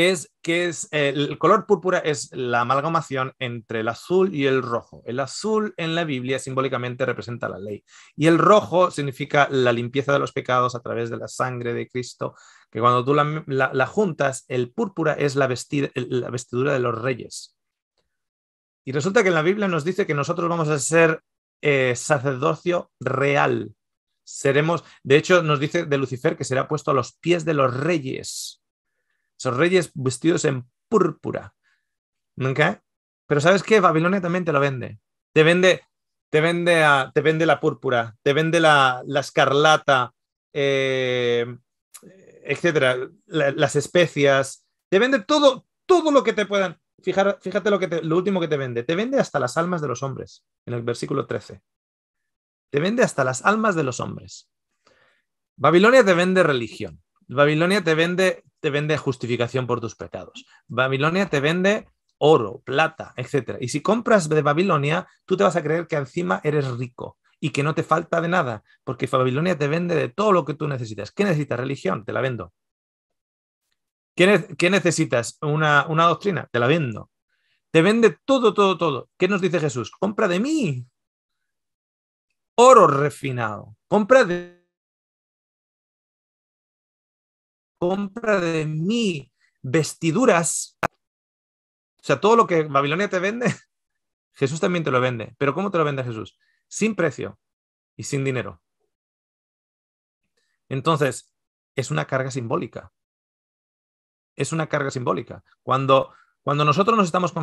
el color púrpura es la amalgamación entre el azul y el rojo. El azul en la Biblia simbólicamente representa la ley y el rojo significa la limpieza de los pecados a través de la sangre de Cristo, que cuando tú la juntas, el púrpura es la vestidura de los reyes. Y resulta que en la Biblia nos dice que nosotros vamos a ser sacerdocio real. De hecho, nos dice de Lucifer que será puesto a los pies de los reyes. Esos reyes vestidos en púrpura. ¿Okay? Pero ¿sabes qué? Babilonia también te lo vende. Te vende la púrpura, te vende la escarlata, etcétera, las especias. Te vende todo lo que te puedan. Fíjate lo último que te vende. Te vende hasta las almas de los hombres, en el versículo 13. Te vende hasta las almas de los hombres. Babilonia te vende religión. Babilonia te vende justificación por tus pecados. Babilonia te vende oro, plata, etc. Y si compras de Babilonia, tú te vas a creer que encima eres rico y que no te falta de nada, porque Babilonia te vende de todo lo que tú necesitas. ¿Qué necesitas? Religión, te la vendo. ¿Qué necesitas? ¿Una doctrina? Te la vendo. Te vende todo. ¿Qué nos dice Jesús? Compra de mí oro refinado. Compra de mí vestiduras. O sea, todo lo que Babilonia te vende, Jesús también te lo vende. ¿Pero cómo te lo vende Jesús? Sin precio y sin dinero. Entonces, es una carga simbólica. Es una carga simbólica. Cuando nosotros nos estamos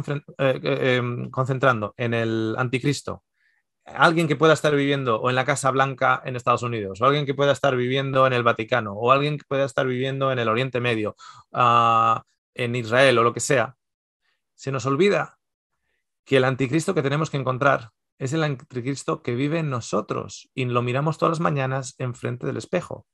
concentrando en el anticristo, alguien que pueda estar viviendo o en la Casa Blanca en Estados Unidos, o alguien que pueda estar viviendo en el Vaticano, o alguien que pueda estar viviendo en el Oriente Medio, en Israel o lo que sea, se nos olvida que el anticristo que tenemos que encontrar es el anticristo que vive en nosotros y lo miramos todas las mañanas enfrente del espejo.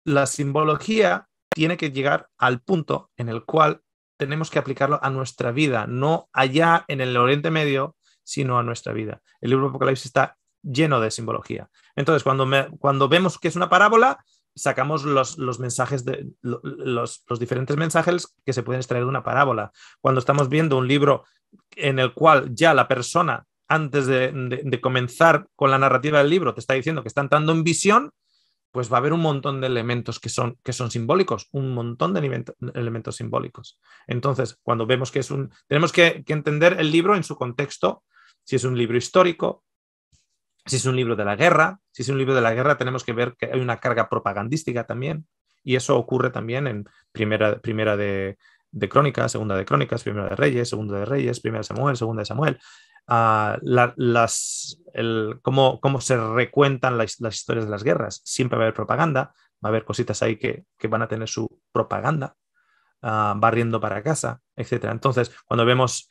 La simbología tiene que llegar al punto en el cual tenemos que aplicarlo a nuestra vida, no allá en el Oriente Medio, sino a nuestra vida. El libro de Apocalipsis está lleno de simbología. Entonces, cuando vemos que es una parábola, sacamos los mensajes, los diferentes mensajes que se pueden extraer de una parábola. Cuando estamos viendo un libro en el cual ya la persona, antes de comenzar con la narrativa del libro, te está diciendo que está entrando en visión, pues va a haber un montón de elementos que son simbólicos, un montón de elementos simbólicos. Entonces, cuando vemos que tenemos que entender el libro en su contexto, si es un libro histórico, si es un libro de la guerra. Si es un libro de la guerra, tenemos que ver que hay una carga propagandística también, y eso ocurre también en primera de Crónicas, segunda de Crónicas, primera de Reyes, segunda de Reyes, primera de Samuel, segunda de Samuel. Cómo se recuentan las historias de las guerras. Siempre va a haber propaganda, va a haber cositas ahí que van a tener su propaganda, barriendo para casa, etc. Entonces, cuando vemos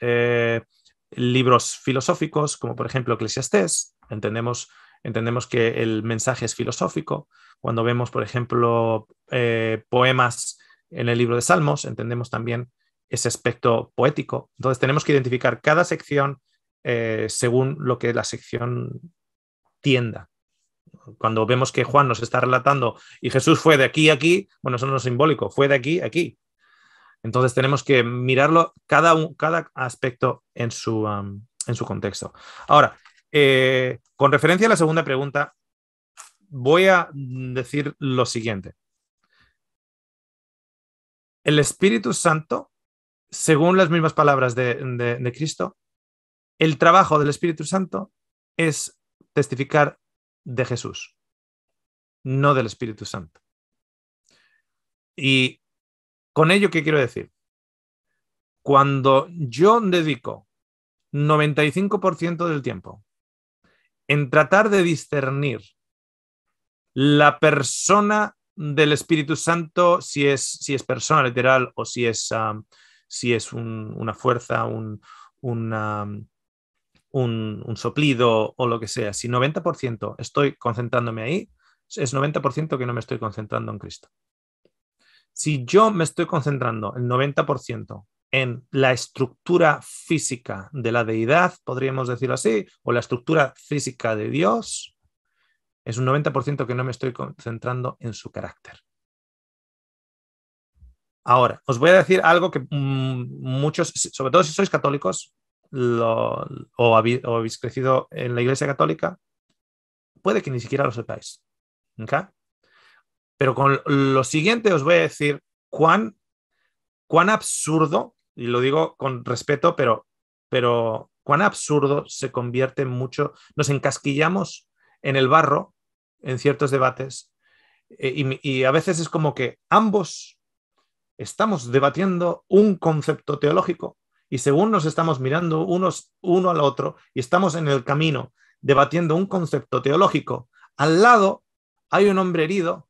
libros filosóficos, como por ejemplo Eclesiastés, entendemos que el mensaje es filosófico. Cuando vemos, por ejemplo, poemas en el libro de Salmos, entendemos también ese aspecto poético. Entonces, tenemos que identificar cada sección según lo que la sección tienda. Cuando vemos que Juan nos está relatando y Jesús fue de aquí a aquí, bueno, eso no es simbólico, fue de aquí a aquí. Entonces tenemos que mirarlo cada aspecto en su contexto. Ahora, con referencia a la segunda pregunta, voy a decir lo siguiente. El Espíritu Santo, según las mismas palabras de Cristo, el trabajo del Espíritu Santo es testificar de Jesús, no del Espíritu Santo. Y con ello, ¿qué quiero decir? Cuando yo dedico 95% del tiempo en tratar de discernir la persona del Espíritu Santo, si es persona literal o si es una fuerza, un soplido o lo que sea, si 90% estoy concentrándome ahí, es 90% que no me estoy concentrando en Cristo. Si yo me estoy concentrando el 90% en la estructura física de la deidad, podríamos decirlo así, o la estructura física de Dios, es un 90% que no me estoy concentrando en su carácter. Ahora, os voy a decir algo que muchos, sobre todo si sois católicos o habéis crecido en la Iglesia Católica, puede que ni siquiera lo sepáis. ¿Okay? Pero con lo siguiente os voy a decir cuán absurdo, y lo digo con respeto, pero cuán absurdo se convierte mucho, nos encasquillamos en el barro en ciertos debates y a veces es como que ambos estamos debatiendo un concepto teológico y según nos estamos mirando uno al otro y estamos en el camino debatiendo un concepto teológico, al lado hay un hombre herido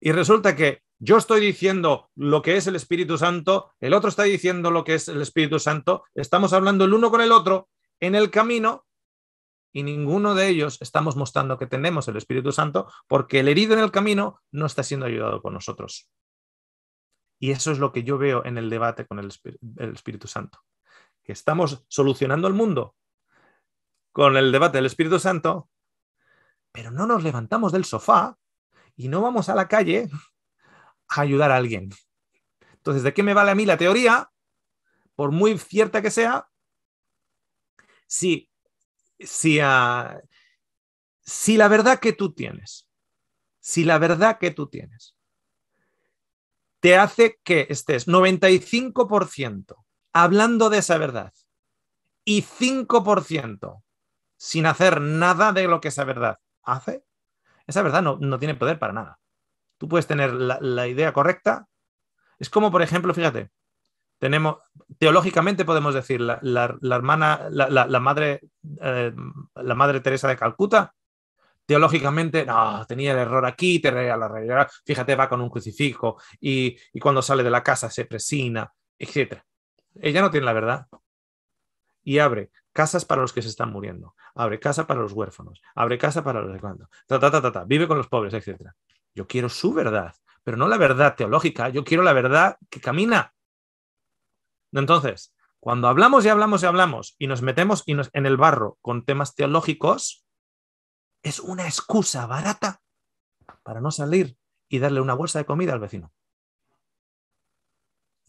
y resulta que yo estoy diciendo lo que es el Espíritu Santo, el otro está diciendo lo que es el Espíritu Santo, estamos hablando el uno con el otro en el camino y ninguno de ellos estamos mostrando que tenemos el Espíritu Santo porque el herido en el camino no está siendo ayudado por nosotros. Y eso es lo que yo veo en el debate con el Espíritu Santo. Que estamos solucionando el mundo con el debate del Espíritu Santo, pero no nos levantamos del sofá y no vamos a la calle a ayudar a alguien. Entonces, ¿de qué me vale a mí la teoría? Por muy cierta que sea, si la verdad que tú tienes, te hace que estés 95% hablando de esa verdad y 5% sin hacer nada de lo que esa verdad hace, esa verdad no tiene poder para nada. Tú puedes tener la idea correcta. Es como, por ejemplo, fíjate, teológicamente podemos decir la madre Teresa de Calcuta, teológicamente, no, tenía el error aquí, la realidad, fíjate, va con un crucifijo y cuando sale de la casa se presina, etc. Ella no tiene la verdad y abre casas para los que se están muriendo, abre casa para los huérfanos, abre casa para los de cuando, vive con los pobres, etc. Yo quiero su verdad, pero no la verdad teológica, yo quiero la verdad que camina. Entonces, cuando hablamos y hablamos y hablamos y nos metemos en el barro con temas teológicos, es una excusa barata para no salir y darle una bolsa de comida al vecino.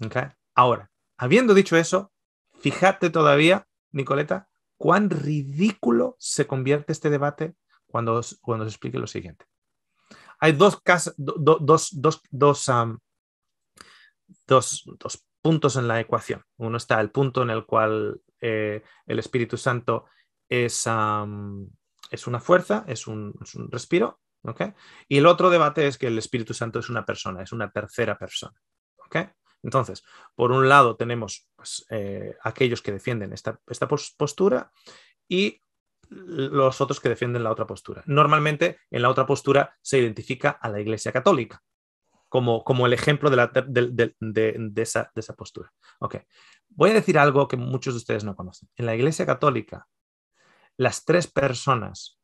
¿Okay? Ahora, habiendo dicho eso, fíjate todavía, Nicoleta, cuán ridículo se convierte este debate cuando os explique lo siguiente. Hay dos puntos en la ecuación. Uno está el punto en el cual el Espíritu Santo es una fuerza, es un respiro, ¿okay? Y el otro debate es que el Espíritu Santo es una persona, es una tercera persona, ¿okay? Entonces, por un lado tenemos pues, aquellos que defienden esta postura y los otros que defienden la otra postura. Normalmente en la otra postura se identifica a la Iglesia Católica como el ejemplo de esa postura. Okay. Voy a decir algo que muchos de ustedes no conocen. En la Iglesia Católica, las tres personas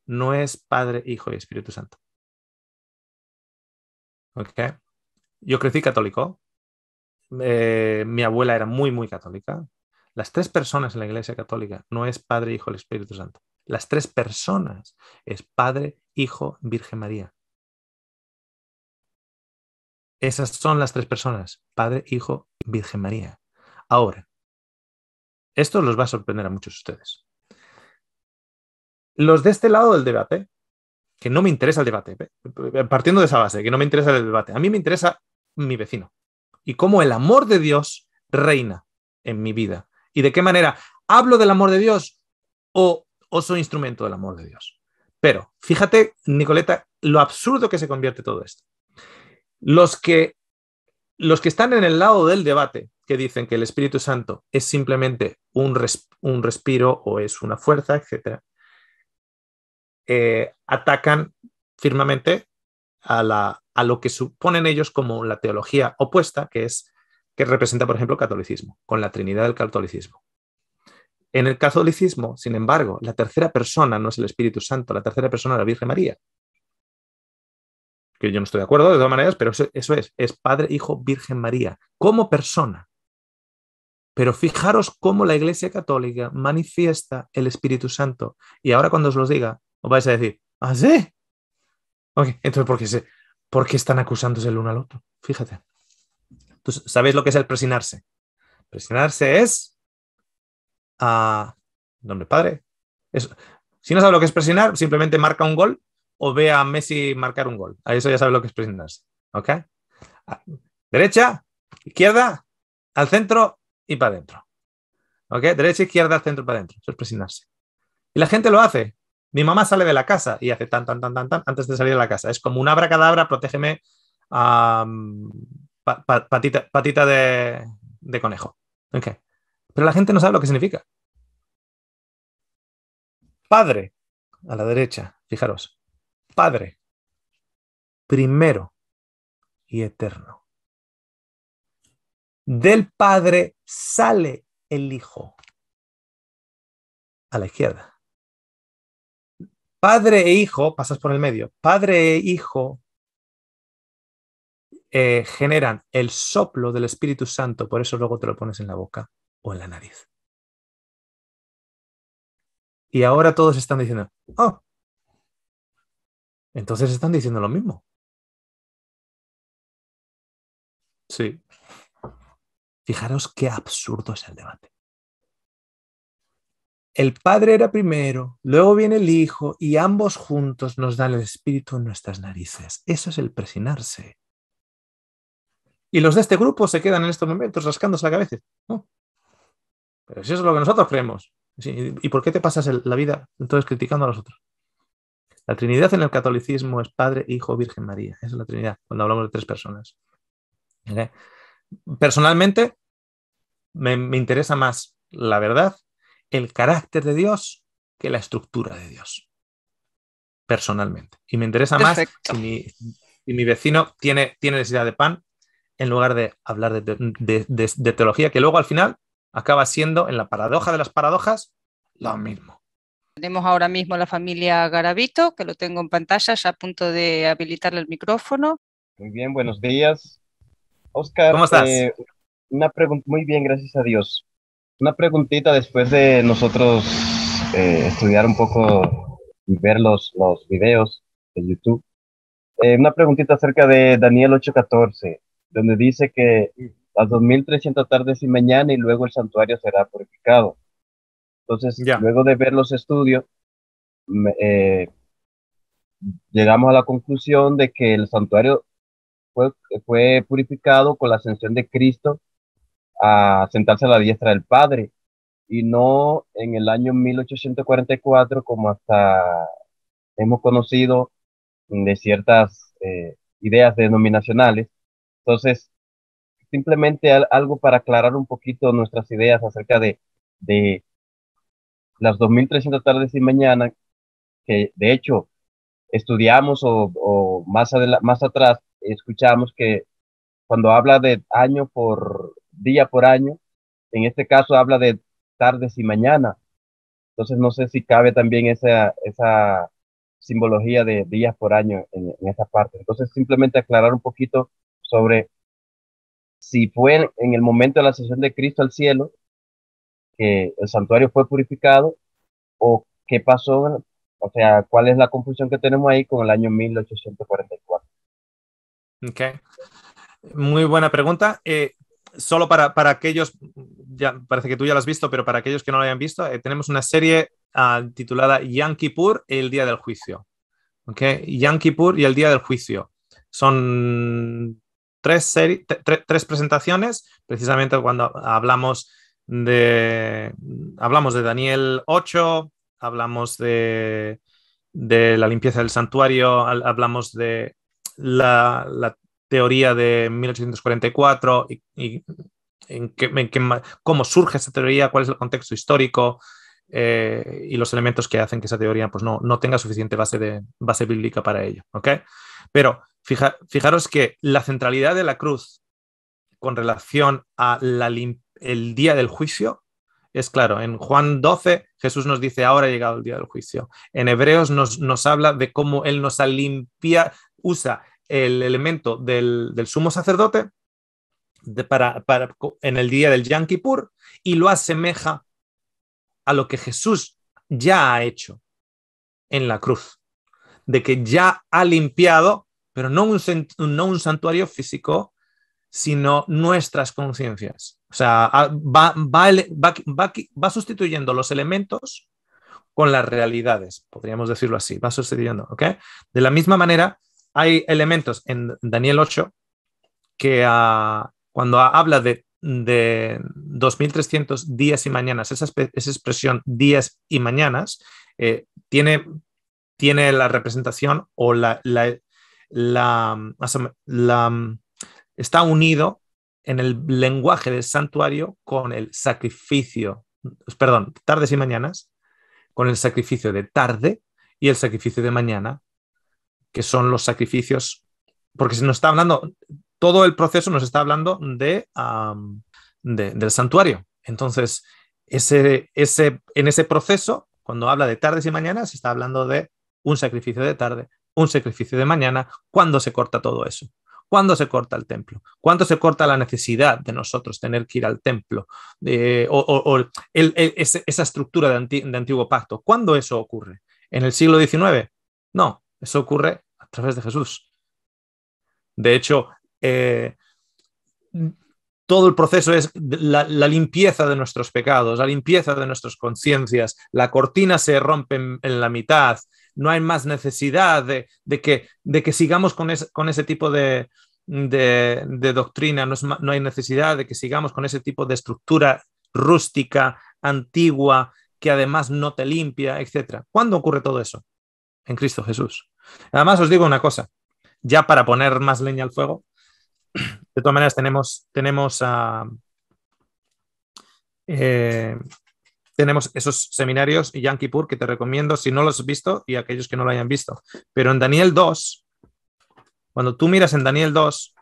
no es Padre, Hijo y Espíritu Santo. Okay. Yo crecí católico, mi abuela era muy, muy católica. Las tres personas en la Iglesia Católica no es Padre, Hijo y Espíritu Santo. Las tres personas es Padre, Hijo, Virgen María. Esas son las tres personas, Padre, Hijo, Virgen María. Ahora, esto los va a sorprender a muchos de ustedes. Los de este lado del debate, que no me interesa el debate, partiendo de esa base, que no me interesa el debate, a mí me interesa mi vecino y cómo el amor de Dios reina en mi vida y de qué manera hablo del amor de Dios o soy instrumento del amor de Dios. Pero fíjate, Nicoleta, lo absurdo que se convierte todo esto. Los que están en el lado del debate, que dicen que el Espíritu Santo es simplemente un respiro o es una fuerza, etc., atacan firmemente a lo que suponen ellos como la teología opuesta, que representa, por ejemplo, el catolicismo, con la Trinidad del catolicismo. En el catolicismo, sin embargo, la tercera persona no es el Espíritu Santo, la tercera persona es la Virgen María. Que yo no estoy de acuerdo de todas maneras, pero eso es Padre, Hijo, Virgen María, como persona. Pero fijaros cómo la Iglesia Católica manifiesta el Espíritu Santo. Y ahora cuando os los diga, os vais a decir, ¿ah, sí? Ok, entonces, ¿por qué están acusándose el uno al otro? Fíjate. ¿Tú sabéis lo que es el presinarse? Presinarse es nombre padre. Si no sabe lo que es presinar, simplemente marca un gol o ve a Messi marcar un gol. A eso ya sabe lo que es presinarse. ¿Ok? Derecha, izquierda, al centro y para adentro. ¿Ok? Derecha, izquierda, al centro y para adentro. Eso es presinarse. Y la gente lo hace. Mi mamá sale de la casa y hace tan, tan, tan, tan, tan antes de salir de la casa. Es como un abracadabra, protégeme, patita de conejo. ¿Ok? Pero la gente no sabe lo que significa. Padre, a la derecha, fijaros. Padre, primero y eterno. Del Padre sale el Hijo. A la izquierda. Padre e hijo, pasas por el medio. Padre e hijo generan el soplo del Espíritu Santo, por eso luego te lo pones en la boca o en la nariz. Y ahora todos están diciendo, oh, entonces están diciendo lo mismo. Sí. Fijaros qué absurdo es el debate. El Padre era primero, luego viene el Hijo y ambos juntos nos dan el Espíritu en nuestras narices. Eso es el presinarse. Y los de este grupo se quedan en estos momentos rascándose la cabeza. Oh, pero si eso es lo que nosotros creemos. Sí, ¿y por qué te pasas la vida entonces criticando a los otros? La Trinidad en el catolicismo es Padre, Hijo, Virgen María. Esa es la Trinidad, cuando hablamos de tres personas. ¿Okay? Personalmente, me interesa más la verdad, el carácter de Dios, que la estructura de Dios. Personalmente. Y me interesa Perfecto. más si mi vecino tiene necesidad de pan, en lugar de hablar de teología, que luego al final acaba siendo, en la paradoja de las paradojas, lo mismo. Tenemos ahora mismo la familia Garavito, que lo tengo en pantalla, ya a punto de habilitarle el micrófono. Muy bien, buenos días. Oscar, ¿Cómo estás? una pregunta, muy bien, gracias a Dios. Una preguntita después de nosotros estudiar un poco y ver los videos de YouTube. Una preguntita acerca de Daniel 8:14, donde dice que las 2300 tardes y mañana y luego el santuario será purificado. Entonces, Ya. luego de ver los estudios, llegamos a la conclusión de que el santuario fue purificado con la ascensión de Cristo a sentarse a la diestra del Padre, y no en el año 1844 como hasta hemos conocido de ciertas ideas denominacionales. Entonces, simplemente algo para aclarar un poquito nuestras ideas acerca de las 2300 tardes y mañana, que de hecho estudiamos o más atrás escuchamos que cuando habla de año por día por año, en este caso habla de tardes y mañana. Entonces no sé si cabe también esa simbología de días por año en esa parte. Entonces simplemente aclarar un poquito sobre si fue en el momento de la ascensión de Cristo al cielo que el santuario fue purificado, o qué pasó, o sea, cuál es la confusión que tenemos ahí con el año 1844. Okay. Muy buena pregunta. Solo para aquellos, ya parece que tú ya lo has visto, pero para aquellos que no lo hayan visto, tenemos una serie titulada Yom Kippur, el día del juicio. ¿Okay? Yom Kippur y el día del juicio. Son tres presentaciones, precisamente cuando hablamos de Daniel 8, hablamos de la limpieza del santuario, hablamos de la teoría de 1844 y cómo surge esa teoría, cuál es el contexto histórico y los elementos que hacen que esa teoría pues, no tenga suficiente base bíblica para ello. ¿Okay? Pero fijaros que la centralidad de la cruz con relación a el día del juicio es claro. En Juan 12 Jesús nos dice ahora ha llegado el día del juicio. En Hebreos nos habla de cómo Él nos limpia, usa el elemento del sumo sacerdote en el día del Yom Kippur y lo asemeja a lo que Jesús ya ha hecho en la cruz. de que ya ha limpiado, pero no un santuario físico, sino nuestras conciencias. O sea, va sustituyendo los elementos con las realidades, podríamos decirlo así, va sustituyendo, ¿ok? De la misma manera, hay elementos en Daniel 8 que cuando habla de 2300 días y mañanas, esa expresión días y mañanas, tiene la representación o está unido en el lenguaje del santuario con el sacrificio, perdón, tardes y mañanas, con el sacrificio de tarde y el sacrificio de mañana, que son los sacrificios, porque se nos está hablando, todo el proceso nos está hablando del santuario. Entonces, en ese proceso, cuando habla de tardes y mañanas, se está hablando de un sacrificio de tarde, un sacrificio de mañana. ¿Cuándo se corta todo eso? ¿Cuándo se corta el templo? ¿Cuándo se corta la necesidad de nosotros tener que ir al templo? Esa estructura de antiguo pacto. ¿Cuándo eso ocurre? ¿En el siglo XIX? No, eso ocurre a través de Jesús. De hecho, todo el proceso es la limpieza de nuestros pecados, la limpieza de nuestras conciencias. La cortina se rompe en la mitad. No hay más necesidad de que sigamos con ese tipo de doctrina. No hay necesidad de que sigamos con ese tipo de estructura rústica, antigua, que además no te limpia, etc. ¿Cuándo ocurre todo eso? En Cristo Jesús. Además, os digo una cosa, ya para poner más leña al fuego, de todas maneras tenemos esos seminarios y Yom Kippur que te recomiendo si no los has visto y aquellos que no lo hayan visto. Pero en Daniel 2, cuando tú miras en Daniel 2,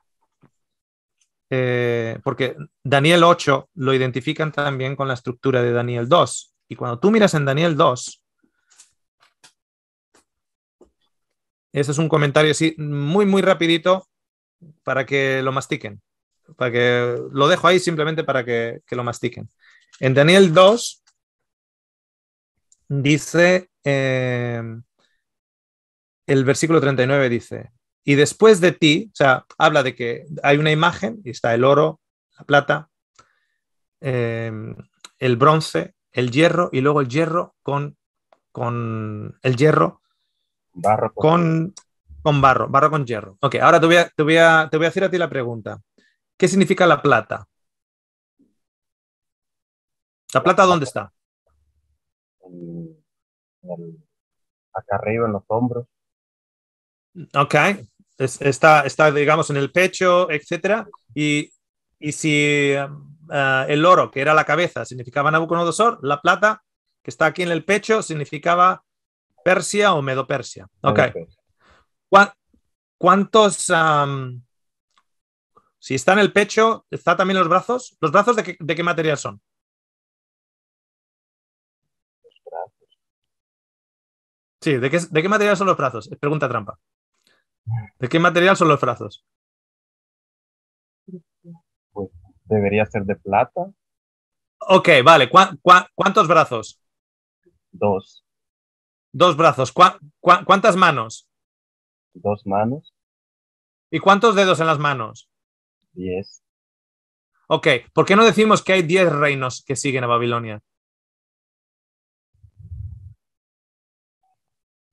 porque Daniel 8 lo identifican también con la estructura de Daniel 2. Y cuando tú miras en Daniel 2, ese es un comentario así muy, muy rapidito para que lo mastiquen. Para que lo dejo ahí simplemente para que lo mastiquen. En Daniel 2 dice, el versículo 39 dice, y después de ti, o sea, habla de que hay una imagen y está el oro, la plata, el bronce, el hierro y luego el hierro con el hierro Barro con barro con hierro. Ok, ahora te voy a hacer a ti la pregunta. ¿Qué significa la plata? ¿La plata dónde está? Acá arriba en los hombros. Ok, está digamos en el pecho, etc. Y si el oro, que era la cabeza, significaba Nabucodonosor, la plata, que está aquí en el pecho, significaba Persia o Medo-Persia. Ok. ¿Cuántos? Si está en el pecho, ¿está también los brazos? ¿Los brazos de qué material son? Sí, ¿de qué material son los brazos? Pregunta trampa. ¿De qué material son los brazos? Pues debería ser de plata. Ok, vale. ¿Cuántos brazos? 2. 2 brazos. ¿Cuántas manos? 2 manos. ¿Y cuántos dedos en las manos? 10. Ok, ¿por qué no decimos que hay 10 reinos que siguen a Babilonia?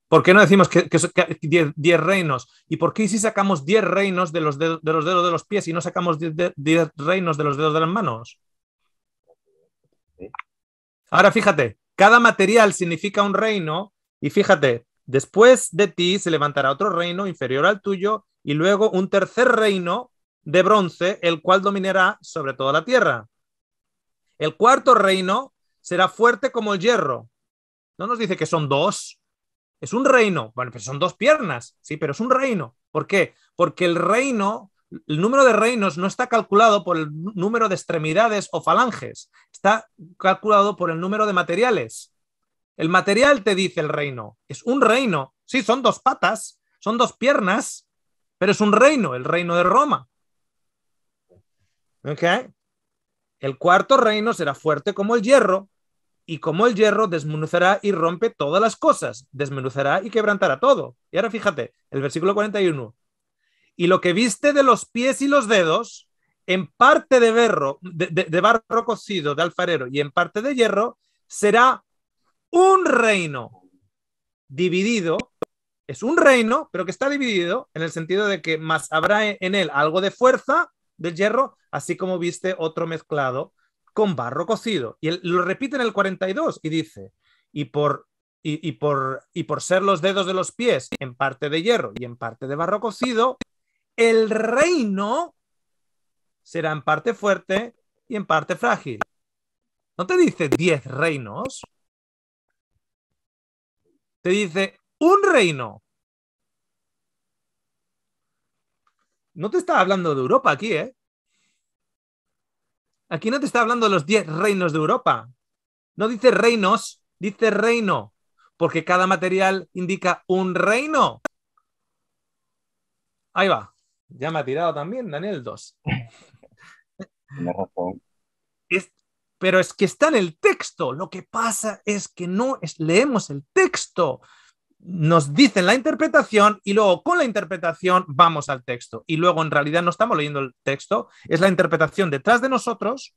¿Por qué no decimos que 10 reinos? ¿Y por qué si sacamos 10 reinos de los dedos de los pies y no sacamos 10 reinos de los dedos de las manos? Ahora fíjate, cada material significa un reino y fíjate, después de ti se levantará otro reino inferior al tuyo y luego un tercer reino de bronce, el cual dominará sobre toda la tierra. El cuarto reino será fuerte como el hierro. No nos dice que son 2. Es un reino. Bueno, pues son 2 piernas. Sí, pero es un reino. ¿Por qué? Porque el número de reinos no está calculado por el número de extremidades o falanges. Está calculado por el número de materiales. El material te dice el reino. Es un reino. Sí, son 2 patas, son 2 piernas, pero es un reino, el reino de Roma. ¿Ok? El cuarto reino será fuerte como el hierro. y como el hierro desmenuzará y rompe todas las cosas, desmenuzará y quebrantará todo. Y ahora fíjate, el versículo 41. Y lo que viste de los pies y los dedos, en parte de barro cocido de alfarero y en parte de hierro, será un reino dividido. Es un reino, pero que está dividido en el sentido de que más habrá en él algo de fuerza del hierro, así como viste otro mezclado con barro cocido. Y él lo repite en el 42 y dice, y por ser los dedos de los pies en parte de hierro y en parte de barro cocido, el reino será en parte fuerte y en parte frágil. ¿No te dice 10 reinos? Te dice un reino. No te está hablando de Europa aquí, ¿eh? Aquí no te está hablando de los 10 reinos de Europa. No dice reinos, dice reino, porque cada material indica un reino. Ahí va. Ya me ha tirado también Daniel 2. Tiene razón. Pero es que está en el texto. Lo que pasa es que no leemos el texto. Nos dicen la interpretación y luego con la interpretación vamos al texto. Y luego en realidad no estamos leyendo el texto, es la interpretación detrás de nosotros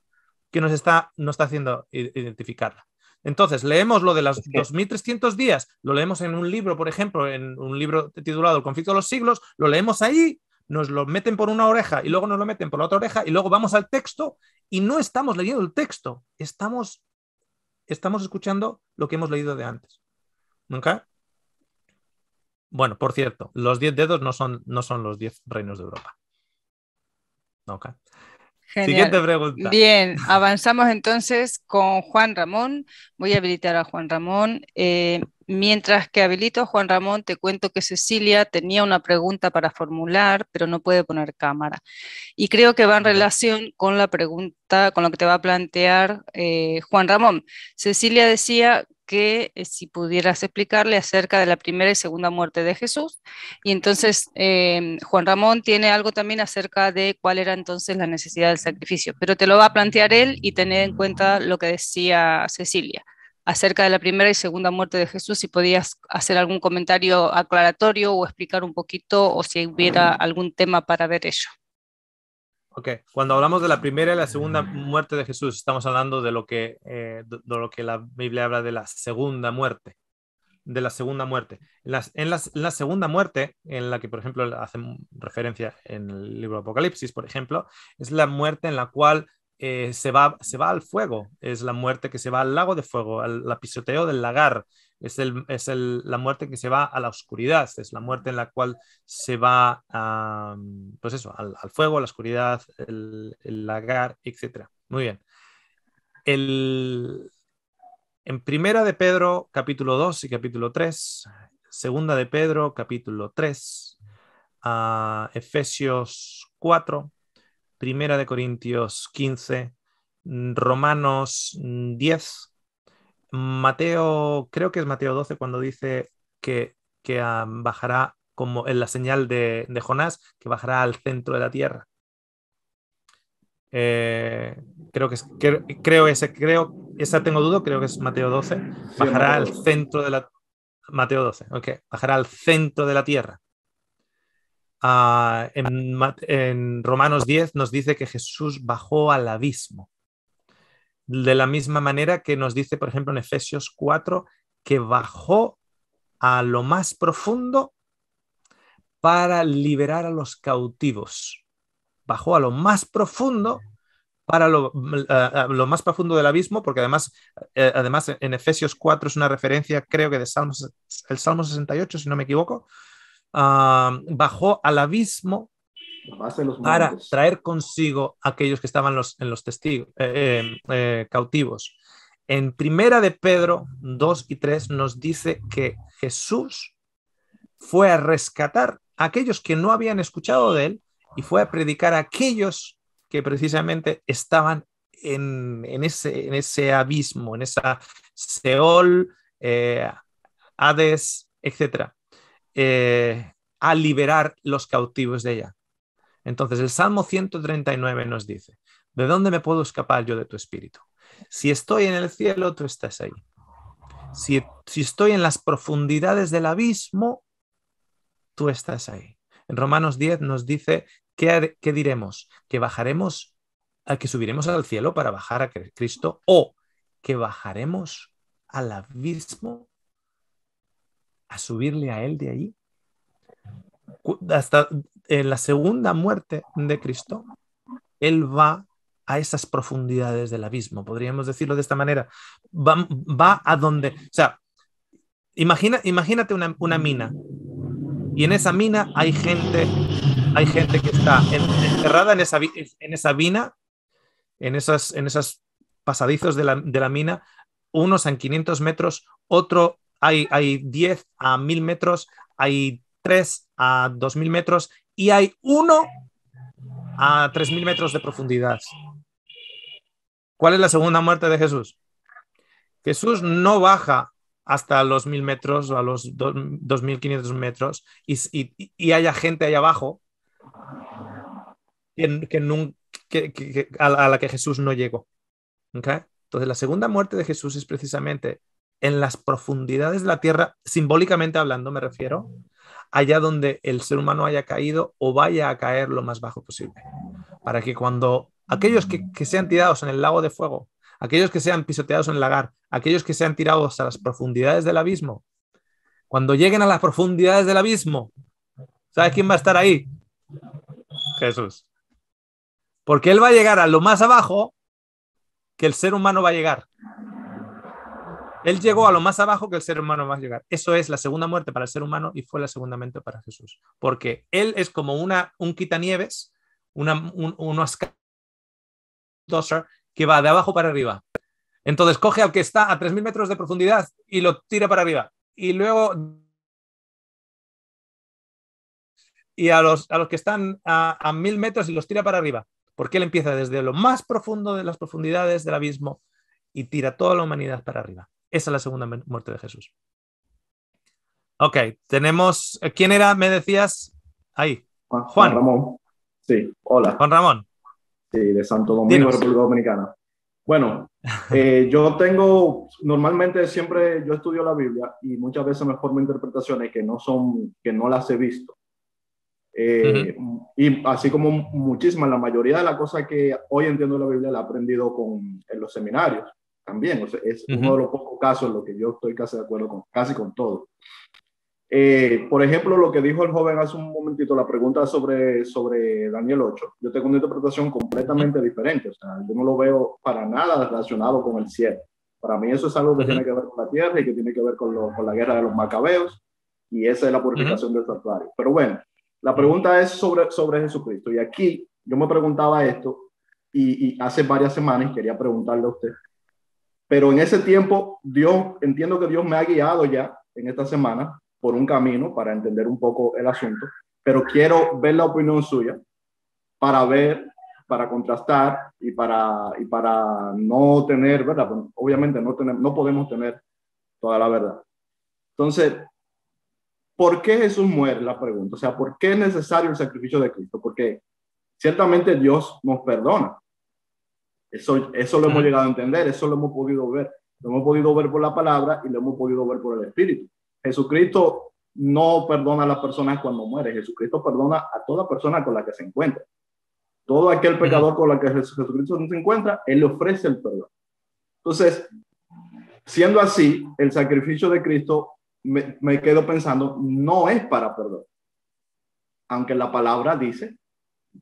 que nos está haciendo identificarla. Entonces, leemos lo de los 2300 días, lo leemos en un libro, por ejemplo, en un libro titulado El conflicto de los siglos, lo leemos ahí, nos lo meten por una oreja y luego nos lo meten por la otra oreja y luego vamos al texto y no estamos leyendo el texto, estamos escuchando lo que hemos leído de antes. ¿Nunca? Bueno, por cierto, los 10 dedos no son los 10 reinos de Europa. Okay. Siguiente pregunta. Bien, avanzamos entonces con Juan Ramón. Voy a habilitar a Juan Ramón. Mientras que habilito a Juan Ramón, te cuento que Cecilia tenía una pregunta para formular, pero no puede poner cámara. Y creo que va en relación con la pregunta, con lo que te va a plantear Juan Ramón. Cecilia decía que si pudieras explicarle acerca de la primera y segunda muerte de Jesús. Y entonces Juan Ramón tiene algo también acerca de cuál era entonces la necesidad del sacrificio, pero te lo va a plantear él y tener en cuenta lo que decía Cecilia acerca de la primera y segunda muerte de Jesús, si podías hacer algún comentario aclaratorio o explicar un poquito o si hubiera algún tema para ver ello. Ok, cuando hablamos de la primera y la segunda muerte de Jesús, estamos hablando de lo que la Biblia habla de la segunda muerte. De la segunda muerte. En la segunda muerte, en la que, por ejemplo, hace referencia en el libro de Apocalipsis, por ejemplo, es la muerte en la cual se va al fuego. Es la muerte que se va al lago de fuego, al pisoteo del lagar. Es la muerte que se va a la oscuridad, es la muerte en la cual se va pues eso, al fuego, a la oscuridad, el lagar, etc. Muy bien. En Primera de Pedro, capítulo 2 y capítulo 3, Segunda de Pedro, capítulo 3, Efesios 4, Primera de Corintios 15, Romanos 10, Mateo, creo que es Mateo 12 cuando dice que bajará como en la señal de Jonás, que bajará al centro de la tierra. Esa tengo duda, creo que es Mateo 12. Bajará al centro de la Mateo 12, ok. Bajará al centro de la tierra. En Romanos 10 nos dice que Jesús bajó al abismo. De la misma manera que nos dice, por ejemplo, en Efesios 4, que bajó a lo más profundo para liberar a los cautivos. Bajó a lo más profundo para lo más profundo del abismo, porque además en Efesios 4 es una referencia, creo que el Salmo 68, si no me equivoco, bajó al abismo para traer consigo a aquellos que estaban en los testigos, cautivos. En Primera de Pedro 2 y 3 nos dice que Jesús fue a rescatar a aquellos que no habían escuchado de él y fue a predicar a aquellos que precisamente estaban en ese abismo, en esa Seol, Hades, etc., a liberar los cautivos de ella. Entonces el Salmo 139 nos dice: ¿de dónde me puedo escapar yo de tu espíritu? Si estoy en el cielo, tú estás ahí. Si estoy en las profundidades del abismo, tú estás ahí. En Romanos 10 nos dice, ¿qué diremos? ¿Que bajaremos, que subiremos al cielo para bajar a Cristo? ¿O que bajaremos al abismo a subirle a Él de allí? Hasta en la segunda muerte de Cristo, Él va a esas profundidades del abismo, podríamos decirlo de esta manera. Va a donde, o sea, imagínate una mina, y en esa mina hay gente que está enterrada en esa mina, en esos pasadizos de la mina, unos en 500 metros, otro hay 10 a 1000 metros, hay 3 a 2000 metros y hay uno a 3000 metros de profundidad. ¿Cuál es la segunda muerte de Jesús? Jesús no baja hasta los 1000 metros o a los 2500 metros y haya gente allá abajo a la que Jesús no llegó. ¿Okay? Entonces, la segunda muerte de Jesús es precisamente en las profundidades de la tierra, simbólicamente hablando, me refiero, allá donde el ser humano haya caído o vaya a caer lo más bajo posible. Para que cuando aquellos que sean tirados en el lago de fuego, aquellos que sean pisoteados en el lagar, aquellos que sean tirados a las profundidades del abismo, cuando lleguen a las profundidades del abismo, ¿sabes quién va a estar ahí? Jesús. Porque Él va a llegar a lo más abajo que el ser humano va a llegar. Él llegó a lo más abajo que el ser humano va a llegar. Eso es la segunda muerte para el ser humano y fue la segunda muerte para Jesús. Porque Él es como un quitanieves, unos que va de abajo para arriba. Entonces coge al que está a 3000 metros de profundidad y lo tira para arriba. Y luego a los que están a 1000 metros y los tira para arriba. Porque Él empieza desde lo más profundo de las profundidades del abismo y tira toda la humanidad para arriba. Esa es la segunda muerte de Jesús. Ok, tenemos... ¿Quién era? Me decías... Ahí. Juan Ramón. Sí, hola. Juan Ramón. Sí, de Santo Domingo, República Dominicana. Bueno, yo tengo... Normalmente siempre yo estudio la Biblia y muchas veces me formo interpretaciones que no las he visto. Y así como muchísimas, la mayoría de las cosas que hoy entiendo de la Biblia la he aprendido en los seminarios también. O sea, es uno de los pocos casos en los que yo estoy casi de acuerdo casi con todo. Por ejemplo, lo que dijo el joven hace un momentito, la pregunta sobre Daniel 8, yo tengo una interpretación completamente diferente. O sea, yo no lo veo para nada relacionado con el cielo. Para mí eso es algo que tiene que ver con la tierra y que tiene que ver con la guerra de los macabeos, y esa es la purificación del santuario. Pero bueno, la pregunta es sobre Jesucristo. Y aquí yo me preguntaba esto y hace varias semanas quería preguntarle a usted. Pero en ese tiempo, entiendo que Dios me ha guiado ya en esta semana por un camino para entender un poco el asunto. Pero quiero ver la opinión suya para contrastar y para no tener, ¿verdad? Obviamente no podemos tener toda la verdad. Entonces, ¿por qué Jesús muere? La pregunta. O sea, ¿por qué es necesario el sacrificio de Cristo? Porque ciertamente Dios nos perdona. Eso lo hemos llegado a entender, eso lo hemos podido ver. Lo hemos podido ver por la palabra y lo hemos podido ver por el Espíritu. Jesucristo no perdona a las personas cuando muere. Jesucristo perdona a toda persona con la que se encuentra. Todo aquel pecador con la que Jesucristo se encuentra, Él le ofrece el perdón. Entonces, siendo así, el sacrificio de Cristo, me quedo pensando, no es para perdón. Aunque la palabra dice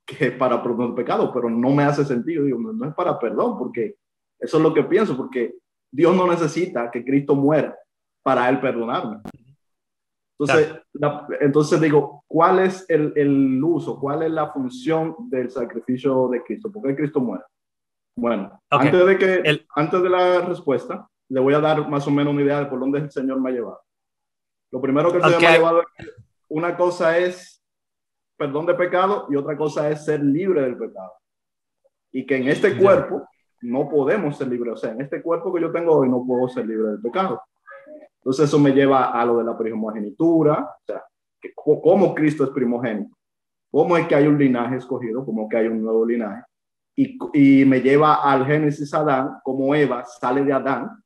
que es para perdón de pecado, pero no me hace sentido. Digo, no es para perdón, porque eso es lo que pienso, porque Dios no necesita que Cristo muera para Él perdonarme. Entonces, entonces digo, ¿cuál es el uso? ¿Cuál es la función del sacrificio de Cristo? ¿Por qué Cristo muere? Bueno, antes de la respuesta, le voy a dar más o menos una idea de por dónde el Señor me ha llevado. Lo primero que el Señor me ha llevado es que una cosa es perdón de pecado y otra cosa es ser libre del pecado. Y que en este cuerpo no podemos ser libres. O sea, en este cuerpo que yo tengo hoy no puedo ser libre del pecado. Entonces eso me lleva a lo de la primogenitura. O sea, cómo Cristo es primogénito. Cómo es que hay un linaje escogido, cómo que hay un nuevo linaje. y me lleva al Génesis Adán, como Eva sale de Adán,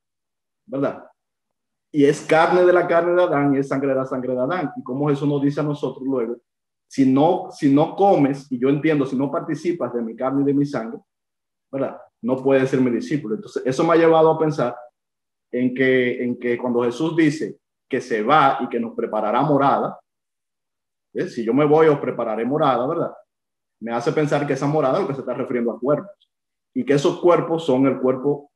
¿verdad? Y es carne de la carne de Adán y es sangre de la sangre de Adán. Y como Jesús nos dice a nosotros luego, si no comes, y yo entiendo, si no participas de mi carne y de mi sangre, ¿verdad? No puedes ser mi discípulo. Entonces, eso me ha llevado a pensar en que cuando Jesús dice que se va y que nos preparará morada, si yo me voy os prepararé morada, ¿verdad? Me hace pensar que esa morada es lo que se está refiriendo a cuerpos y que esos cuerpos son el cuerpo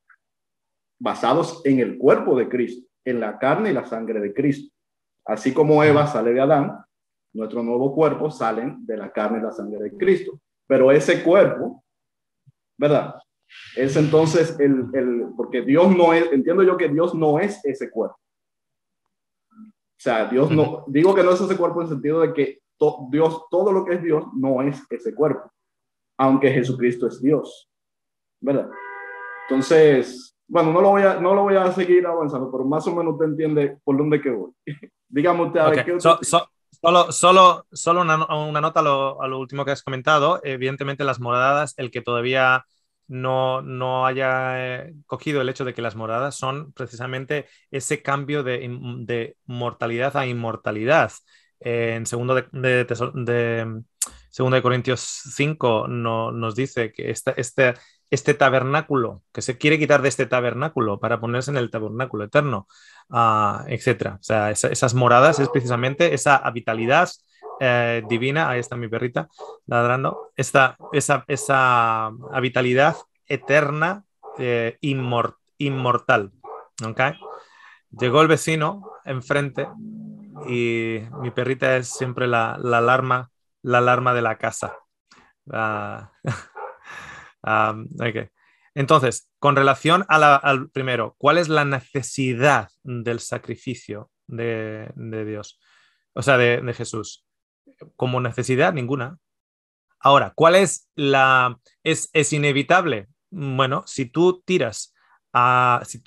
basados en el cuerpo de Cristo, en la carne y la sangre de Cristo. Así como Eva sale de Adán, nuestro nuevo cuerpo salen de la carne y la sangre de Cristo. Pero ese cuerpo, ¿verdad? Es entonces porque Dios no es, entiendo yo que Dios no es ese cuerpo. O sea, Dios no, digo que no es ese cuerpo en el sentido de que Dios, todo lo que es Dios no es ese cuerpo, aunque Jesucristo es Dios, ¿verdad? Entonces, bueno, no lo voy a seguir avanzando, pero más o menos usted entiende por dónde que voy. Dígame usted, a ver, ¿qué usted Solo una nota a lo último que has comentado. Evidentemente, las moradas, el que todavía no haya cogido el hecho de que las moradas son precisamente ese cambio de mortalidad a inmortalidad. En segundo de Corintios 5 nos dice que este tabernáculo, que se quiere quitar de este tabernáculo para ponerse en el tabernáculo eterno, etcétera. O sea, esas moradas es precisamente esa vitalidad divina. Ahí está mi perrita ladrando. Esa vitalidad eterna, inmortal. ¿Okay? Llegó el vecino enfrente y mi perrita es siempre la alarma de la casa. Okay. Entonces, con relación al primero, ¿cuál es la necesidad del sacrificio de Dios? O sea, de Jesús. Como necesidad, ninguna. Ahora, ¿cuál es es inevitable? Bueno, si tú tiras si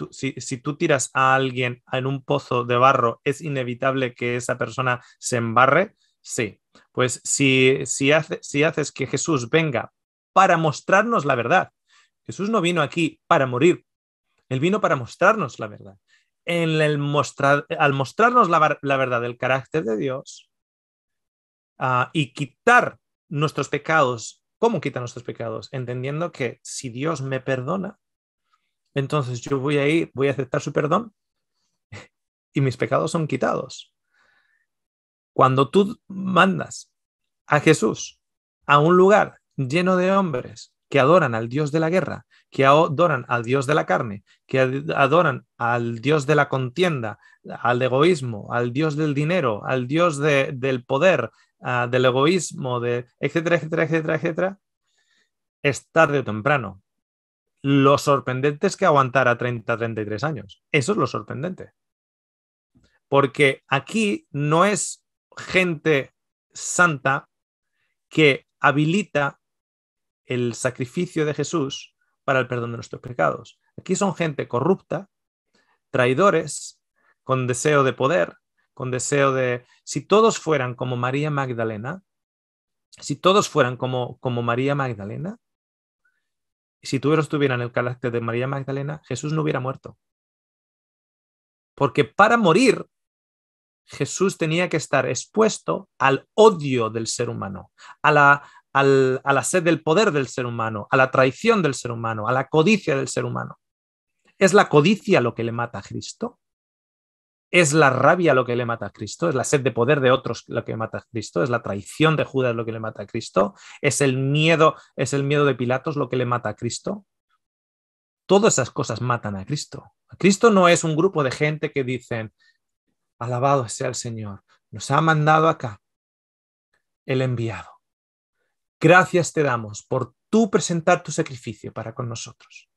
tú tiras a alguien en un pozo de barro, ¿es inevitable que esa persona se embarre? Sí. Pues si haces que Jesús venga para mostrarnos la verdad. Jesús no vino aquí para morir, Él vino para mostrarnos la verdad. Al mostrarnos la verdad del carácter de Dios y quitar nuestros pecados. ¿Cómo quita nuestros pecados? Entendiendo que si Dios me perdona, entonces yo voy a aceptar su perdón y mis pecados son quitados. Cuando tú mandas a Jesús a un lugar lleno de hombres que adoran al Dios de la guerra, que adoran al Dios de la carne, que adoran al Dios de la contienda, al egoísmo, al Dios del dinero, al Dios del poder, del egoísmo, etcétera, etcétera, etcétera, etcétera, es tarde o temprano. Lo sorprendente es que aguantara 33 años. Eso es lo sorprendente. Porque aquí no es gente santa que habilita el sacrificio de Jesús para el perdón de nuestros pecados. Aquí son gente corrupta, traidores, con deseo de poder, con deseo de... Si todos fueran como María Magdalena, si todos tuvieran el carácter de María Magdalena, Jesús no hubiera muerto. Porque para morir, Jesús tenía que estar expuesto al odio del ser humano, a la sed del poder del ser humano, a la traición del ser humano, a la codicia del ser humano. ¿Es la codicia lo que le mata a Cristo? ¿Es la rabia lo que le mata a Cristo? ¿Es la sed de poder de otros lo que mata a Cristo? ¿Es la traición de Judas lo que le mata a Cristo? ¿Es el miedo de Pilatos lo que le mata a Cristo? Todas esas cosas matan a Cristo. Cristo no es un grupo de gente que dicen: alabado sea el Señor, nos ha mandado acá el enviado. Gracias te damos por tú presentar tu sacrificio para con nosotros.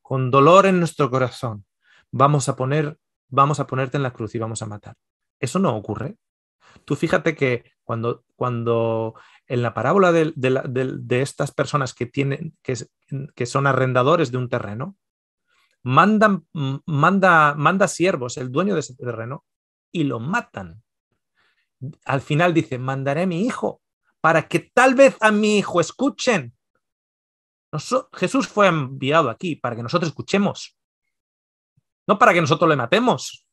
Con dolor en nuestro corazón vamos a ponerte en la cruz y vamos a matar. Eso no ocurre. Tú fíjate que cuando en la parábola de estas personas que son arrendadores de un terreno, manda siervos, el dueño de ese terreno, y lo matan. Al final dice: mandaré a mi hijo para que tal vez a mi hijo escuchen Jesús fue enviado aquí para que nosotros escuchemos, no para que nosotros le matemos.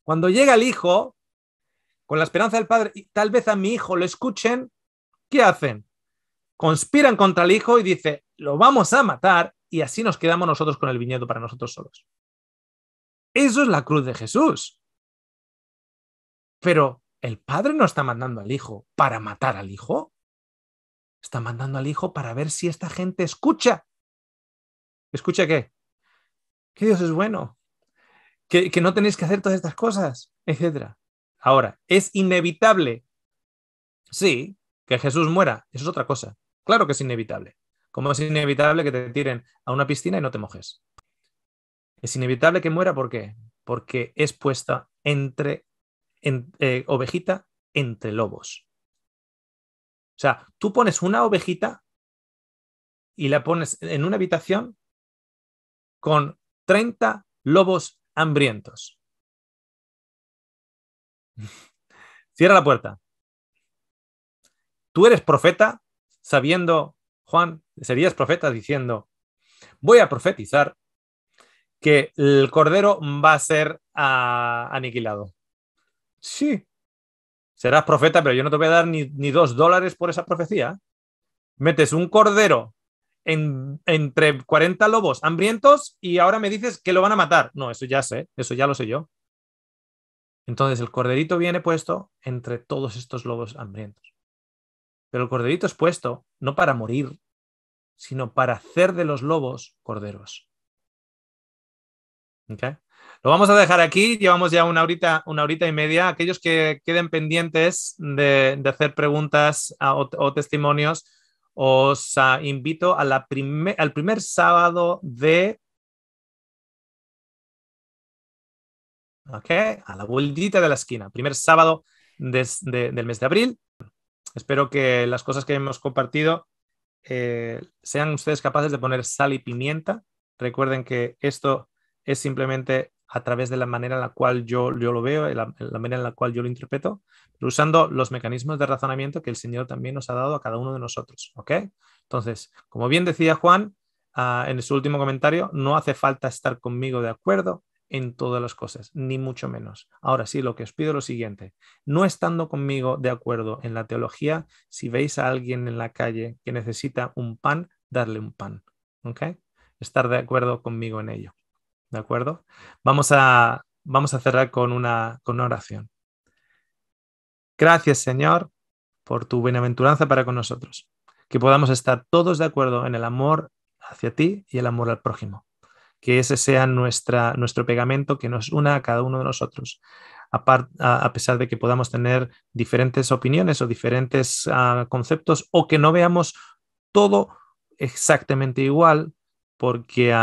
Cuando llega el Hijo, con la esperanza del Padre, y tal vez a mi Hijo lo escuchen, ¿qué hacen? Conspiran contra el Hijo y dice, lo vamos a matar y así nos quedamos nosotros con el viñedo para nosotros solos. Eso es la cruz de Jesús. Pero el Padre no está mandando al Hijo para matar al Hijo. Está mandando al Hijo para ver si esta gente escucha. ¿Escucha qué? Que Dios es bueno. Que no tenéis que hacer todas estas cosas, etc. Ahora, ¿es inevitable? Sí, que Jesús muera. Eso es otra cosa. Claro que es inevitable. Como es inevitable que te tiren a una piscina y no te mojes. Es inevitable que muera, ¿por qué? Porque es puesta ovejita entre lobos. O sea, tú pones una ovejita y la pones en una habitación con 30 lobos hambrientos. Cierra la puerta. Tú eres profeta sabiendo, Juan, serías profeta diciendo, voy a profetizar que el cordero va a ser aniquilado. Sí, serás profeta, pero yo no te voy a dar ni $2 por esa profecía. Metes un cordero entre 40 lobos hambrientos y ahora me dices que lo van a matar. No, eso ya sé, eso ya lo sé yo. Entonces el corderito viene puesto entre todos estos lobos hambrientos. Pero el corderito es puesto no para morir, sino para hacer de los lobos corderos. ¿Okay? Lo vamos a dejar aquí, llevamos ya una horita y media. Aquellos que queden pendientes de hacer preguntas o testimonios, os invito a al primer sábado de... a la vueltita de la esquina, primer sábado del mes de abril. Espero que las cosas que hemos compartido sean ustedes capaces de poner sal y pimienta. Recuerden que esto es simplemente a través de la manera en la cual yo lo veo, la manera en la cual yo lo interpreto, pero usando los mecanismos de razonamiento que el Señor también nos ha dado a cada uno de nosotros. ¿Ok? Entonces, como bien decía Juan en su último comentario, no hace falta estar conmigo de acuerdo en todas las cosas, ni mucho menos. Ahora sí, lo que os pido es lo siguiente, no estando conmigo de acuerdo en la teología, si veis a alguien en la calle que necesita un pan, darle un pan. ¿Ok? Estar de acuerdo conmigo en ello. ¿De acuerdo? Vamos a cerrar con una oración. Gracias, Señor, por tu bienaventuranza para con nosotros. Que podamos estar todos de acuerdo en el amor hacia ti y el amor al prójimo. Que ese sea nuestro pegamento que nos una a cada uno de nosotros. A pesar de que podamos tener diferentes opiniones o diferentes conceptos o que no veamos todo exactamente igual porque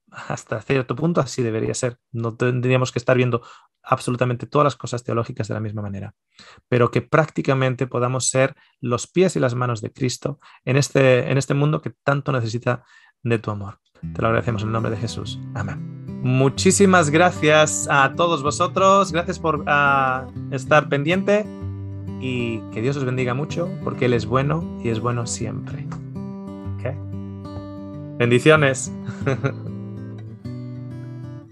hasta cierto punto así debería ser. No tendríamos que estar viendo absolutamente todas las cosas teológicas de la misma manera, pero que prácticamente podamos ser los pies y las manos de Cristo en este mundo que tanto necesita de tu amor. Te lo agradecemos en el nombre de Jesús. Amén. Muchísimas gracias a todos vosotros. Gracias por estar pendiente y que Dios os bendiga mucho porque Él es bueno y es bueno siempre. ¿Okay? Bendiciones.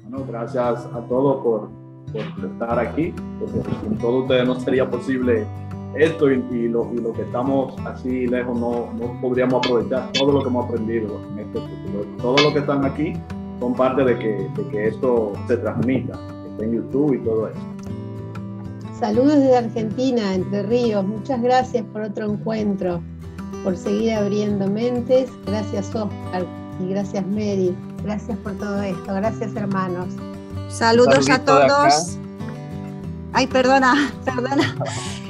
Bueno, gracias a todos por estar aquí, porque sin todos ustedes no sería posible esto y lo que estamos así lejos no podríamos aprovechar todo lo que hemos aprendido en este futuro. Todos los que están aquí son parte de que esto se transmita, que esté en YouTube y todo eso. Saludos desde Argentina, Entre Ríos. Muchas gracias por otro encuentro, por seguir abriendo mentes. Gracias, Oscar, y gracias, Mary. Gracias por todo esto. Gracias, hermanos. Saludos a todos. Ay, perdona.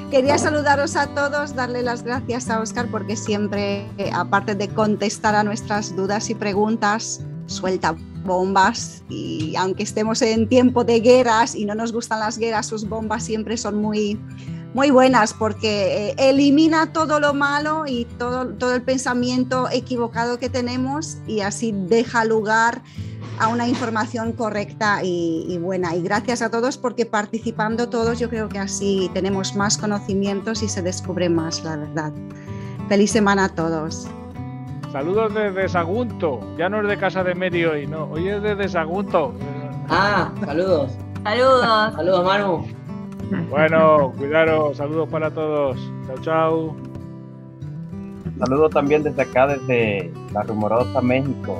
Quería saludaros a todos, darle las gracias a Oscar porque siempre, aparte de contestar a nuestras dudas y preguntas, suelta bombas y aunque estemos en tiempo de guerras y no nos gustan las guerras, sus bombas siempre son muy, muy buenas porque elimina todo lo malo y todo el pensamiento equivocado que tenemos y así deja lugar a una información correcta y buena. Y gracias a todos porque participando todos yo creo que así tenemos más conocimientos y se descubre más la verdad. Feliz semana a todos. Saludos desde Sagunto. Ya no es de Casa de Mary hoy, no. Hoy es desde Sagunto. Saludos. Saludos. Saludos, Manu. Bueno, cuidaros. Saludos para todos. Chao, chao. Saludos también desde acá, desde La Rumorosa, México.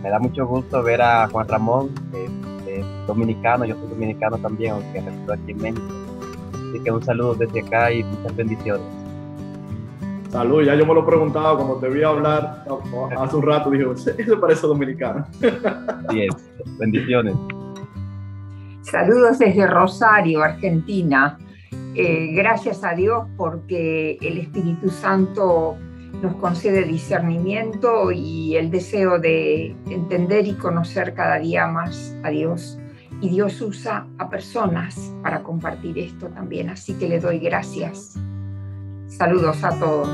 Me da mucho gusto ver a Juan Ramón, que es dominicano. Yo soy dominicano también, aunque resido aquí en México. Así que un saludo desde acá y muchas bendiciones. Salud, ya yo me lo preguntaba cuando te vi hablar hace un rato, dije, eso parece dominicano. Así es, bendiciones. Saludos desde Rosario, Argentina. Gracias a Dios porque el Espíritu Santo nos concede discernimiento y el deseo de entender y conocer cada día más a Dios. Y Dios usa a personas para compartir esto también, así que le doy gracias. Saludos a todos.